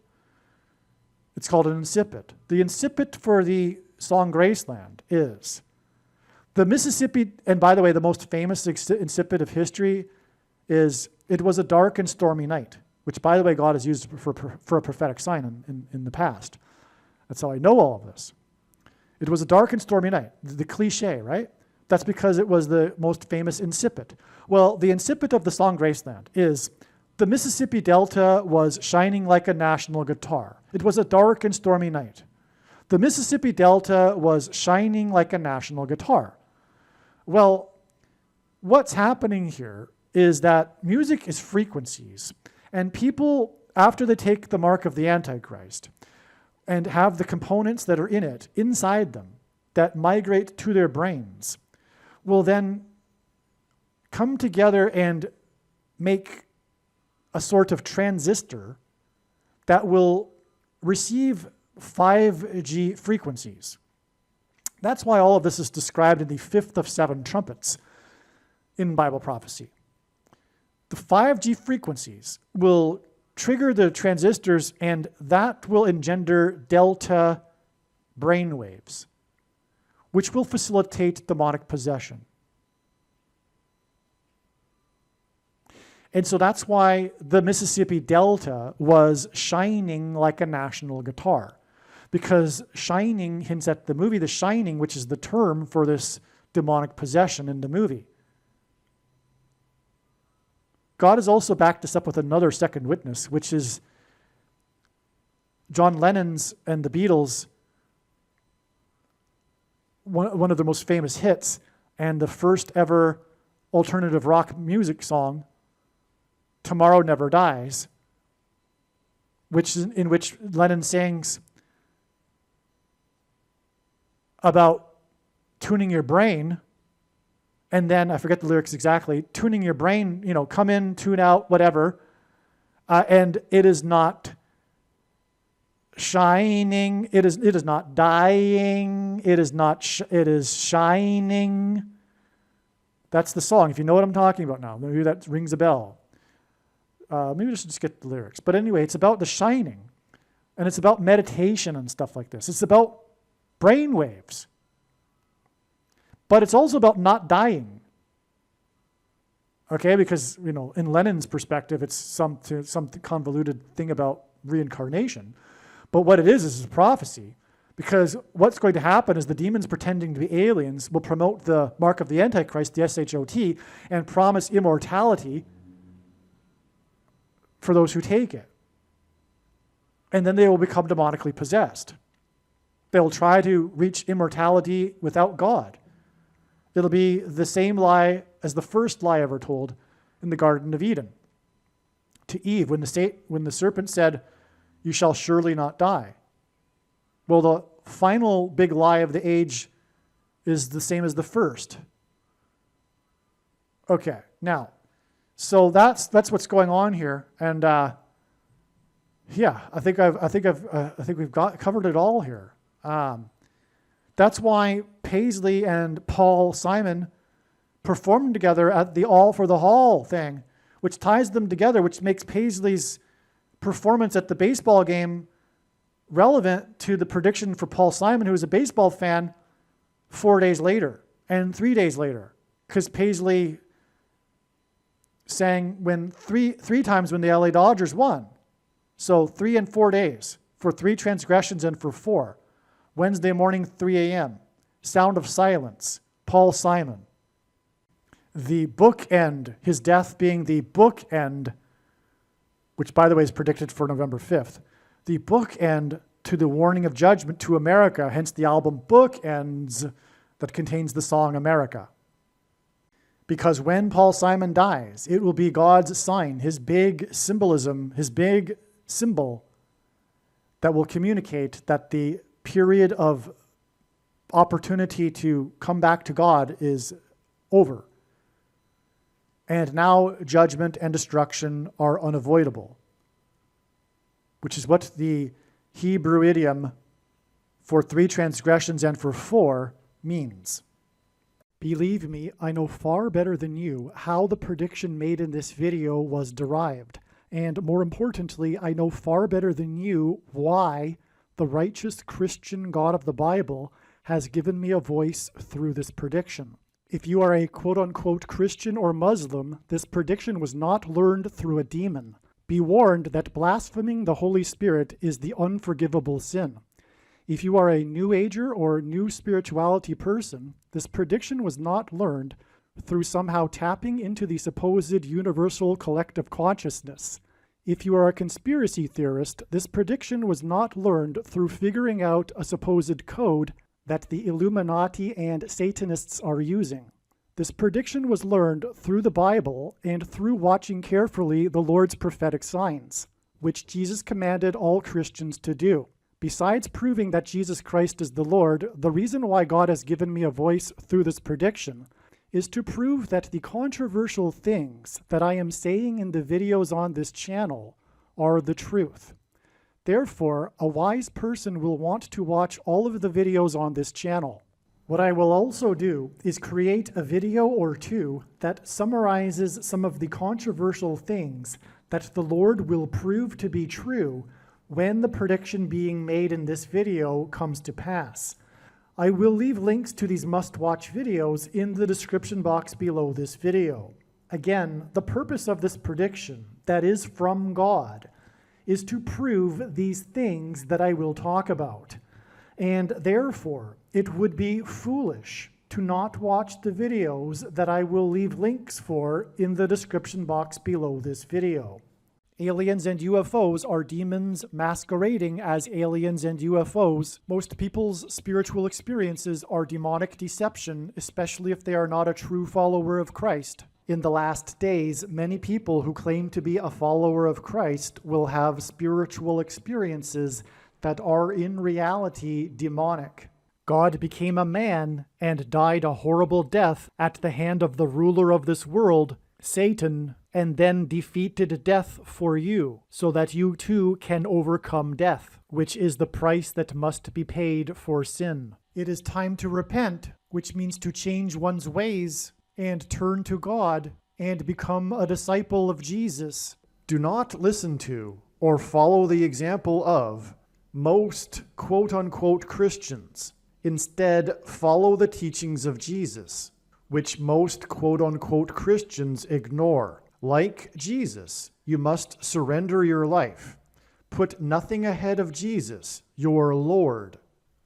It's called an incipit. The incipit for the song Graceland is the Mississippi, and by the way, the most famous incipit of history is "It was a dark and stormy night," which, by the way, God has used for a prophetic sign in the past. That's how I know all of this. It was a dark and stormy night. The cliche, right? That's because it was the most famous incipit. Well, the incipit of the song Graceland is the Mississippi Delta was shining like a national guitar. It was a dark and stormy night. The Mississippi Delta was shining like a national guitar. Well, what's happening here is that music is frequencies, and people, after they take the mark of the Antichrist and have the components that are in it inside them that migrate to their brains, will then come together and make a sort of transistor that will receive 5G frequencies. That's why all of this is described in the fifth of 7 trumpets in Bible prophecy. The 5G frequencies will trigger the transistors, and that will engender delta brainwaves, which will facilitate demonic possession. And so that's why the Mississippi Delta was shining like a national guitar. because Shining hints at the movie The Shining, which is the term for this demonic possession in the movie. God has also backed us up with another second witness, which is John Lennon's and the Beatles' one of their most famous hits, and the first ever alternative rock music song, Tomorrow Never Dies, in which Lennon sings about tuning your brain, and then, I forget the lyrics exactly, tuning your brain, come in, tune out, whatever, and it is not shining, it is not dying, it is shining. That's the song, if you know what I'm talking about now. Maybe that rings a bell. Maybe I should just get the lyrics. But anyway, it's about the shining, and it's about meditation and stuff like this. It's about brain waves. But it's also about not dying. Okay, because, in Lennon's perspective, it's some convoluted thing about reincarnation. But what it is a prophecy. Because what's going to happen is the demons pretending to be aliens will promote the mark of the Antichrist, the SHOT, and promise immortality for those who take it. And then they will become demonically possessed. They'll try to reach immortality without God. It'll be the same lie as the first lie ever told in the Garden of Eden to Eve when the serpent said, "You shall surely not die." Well, the final big lie of the age is the same as the first. Okay, now, so that's what's going on here, and I think we've covered it all here. That's why Paisley and Paul Simon performed together at the All for the Hall thing, which ties them together, which makes Paisley's performance at the baseball game relevant to the prediction for Paul Simon, who was a baseball fan, 4 days later and 3 days later, because Paisley sang three times when the LA Dodgers won. So 3 and 4 days for 3 transgressions and for 4. Wednesday morning, 3 a.m. Sound of Silence, Paul Simon. The bookend, his death being the bookend, which by the way is predicted for November 5th, the bookend to the warning of judgment to America, hence the album Bookends that contains the song America. Because when Paul Simon dies, it will be God's sign, his big symbolism, his big symbol that will communicate that the period of opportunity to come back to God is over. And now judgment and destruction are unavoidable, which is what the Hebrew idiom for 3 transgressions and for 4 means. Believe me, I know far better than you how the prediction made in this video was derived. And more importantly, I know far better than you why the righteous Christian God of the Bible has given me a voice through this prediction. If you are a quote-unquote Christian or Muslim, this prediction was not learned through a demon. Be warned that blaspheming the Holy Spirit is the unforgivable sin. If you are a New Ager or New Spirituality person, this prediction was not learned through somehow tapping into the supposed universal collective consciousness. If you are a conspiracy theorist, this prediction was not learned through figuring out a supposed code that the Illuminati and Satanists are using. This prediction was learned through the Bible and through watching carefully the Lord's prophetic signs, which Jesus commanded all Christians to do. Besides proving that Jesus Christ is the Lord, the reason why God has given me a voice through this prediction is to prove that the controversial things that I am saying in the videos on this channel are the truth. Therefore, a wise person will want to watch all of the videos on this channel. What I will also do is create a video or two that summarizes some of the controversial things that the Lord will prove to be true when the prediction being made in this video comes to pass. I will leave links to these must-watch videos in the description box below this video. Again, the purpose of this prediction, that is from God, is to prove these things that I will talk about. and therefore it would be foolish to not watch the videos that I will leave links for in the description box below this video. Aliens and UFOs are demons masquerading as aliens and UFOs. Most people's spiritual experiences are demonic deception, especially if they are not a true follower of Christ. In the last days, many people who claim to be a follower of Christ will have spiritual experiences that are in reality demonic. God became a man and died a horrible death at the hand of the ruler of this world, Satan, and then defeated death for you, so that you too can overcome death, which is the price that must be paid for sin. It is time to repent, which means to change one's ways and turn to God and become a disciple of Jesus. Do not listen to or follow the example of most quote-unquote Christians. Instead, follow the teachings of Jesus, which most quote-unquote Christians ignore. Like Jesus, you must surrender your life. Put nothing ahead of Jesus, your Lord.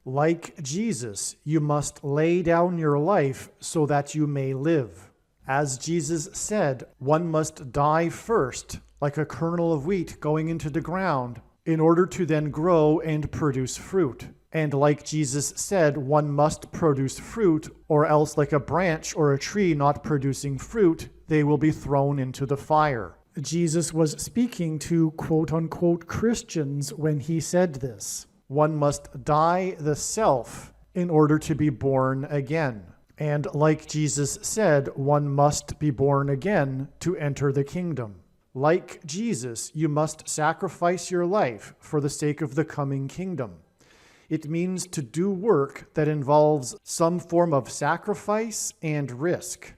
Like Jesus, you must lay down your life so that you may live. As Jesus said, one must die first, like a kernel of wheat going into the ground, in order to then grow and produce fruit. And like Jesus said, one must produce fruit, or else like a branch or a tree not producing fruit, they will be thrown into the fire. Jesus was speaking to quote-unquote Christians when he said this. One must die the self in order to be born again. And like Jesus said, one must be born again to enter the kingdom. Like Jesus, you must sacrifice your life for the sake of the coming kingdom. It means to do work that involves some form of sacrifice and risk.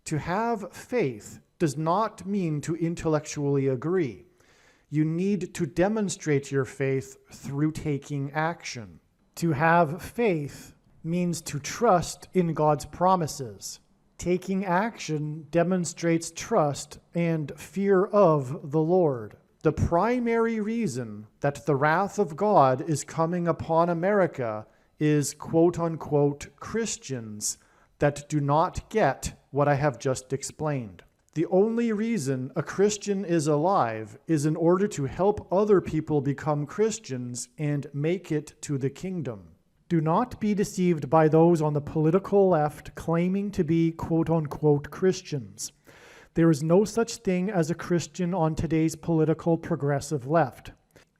To have faith does not mean to intellectually agree. You need to demonstrate your faith through taking action. To have faith means to trust in God's promises. Taking action demonstrates trust and fear of the Lord. The primary reason that the wrath of God is coming upon America is quote-unquote Christians that do not get what I have just explained. The only reason a Christian is alive is in order to help other people become Christians and make it to the kingdom. Do not be deceived by those on the political left claiming to be quote-unquote Christians. There is no such thing as a Christian on today's political progressive left.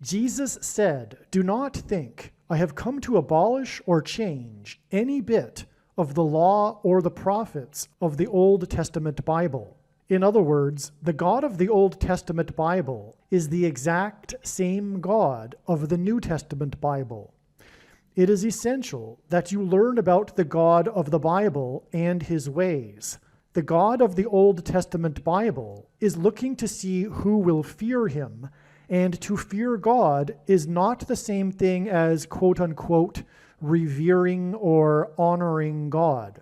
Jesus said, "Do not think I have come to abolish or change any bit of the law or the prophets of the Old Testament Bible." In other words, the God of the Old Testament Bible is the exact same God of the New Testament Bible. It is essential that you learn about the God of the Bible and his ways. The God of the Old Testament Bible is looking to see who will fear him, and to fear God is not the same thing as quote-unquote revering or honoring God.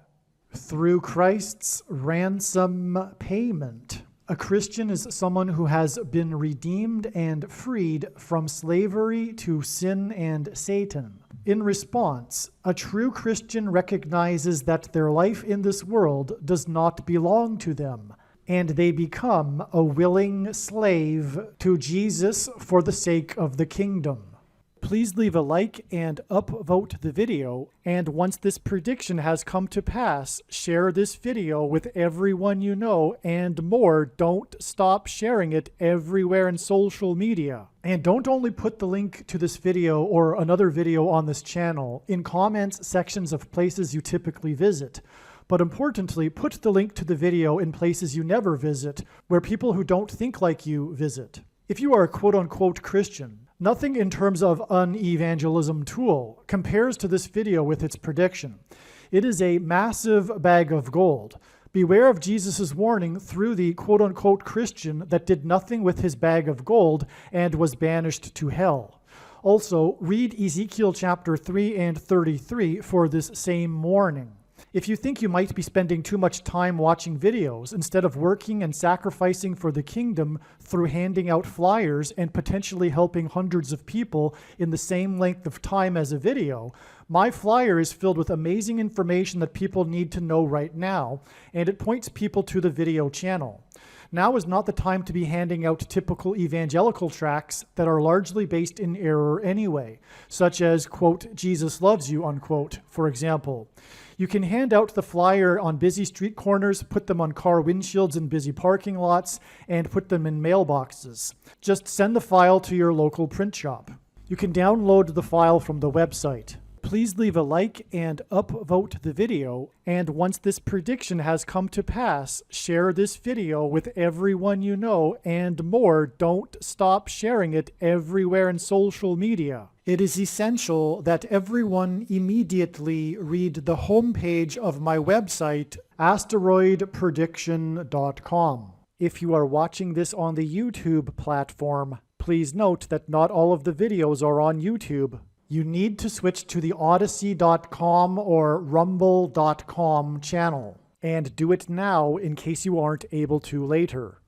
Through Christ's ransom payment, a Christian is someone who has been redeemed and freed from slavery to sin and Satan. In response, a true Christian recognizes that their life in this world does not belong to them, and they become a willing slave to Jesus for the sake of the kingdom. Please leave a like and upvote the video, and once this prediction has come to pass, share this video with everyone you know, and more, don't stop sharing it everywhere in social media. And don't only put the link to this video or another video on this channel in comments sections of places you typically visit, but importantly, put the link to the video in places you never visit, where people who don't think like you visit. If you are a quote-unquote Christian, nothing in terms of an evangelism tool compares to this video with its prediction. It is a massive bag of gold. Beware of Jesus' warning through the quote-unquote Christian that did nothing with his bag of gold and was banished to hell. Also, read Ezekiel chapter 3 and 33 for this same warning. If you think you might be spending too much time watching videos instead of working and sacrificing for the kingdom through handing out flyers and potentially helping hundreds of people in the same length of time as a video, my flyer is filled with amazing information that people need to know right now, and it points people to the video channel. Now is not the time to be handing out typical evangelical tracts that are largely based in error anyway, such as, quote, Jesus loves you, unquote, for example. You can hand out the flyer on busy street corners, put them on car windshields in busy parking lots, and put them in mailboxes. Just send the file to your local print shop. You can download the file from the website. Please leave a like and upvote the video, and once this prediction has come to pass, share this video with everyone you know, and more, don't stop sharing it everywhere in social media. It is essential that everyone immediately read the homepage of my website, asteroidprediction.com. If you are watching this on the YouTube platform, please note that not all of the videos are on YouTube. You need to switch to the Odyssey.com or Rumble.com channel, and do it now in case you aren't able to later.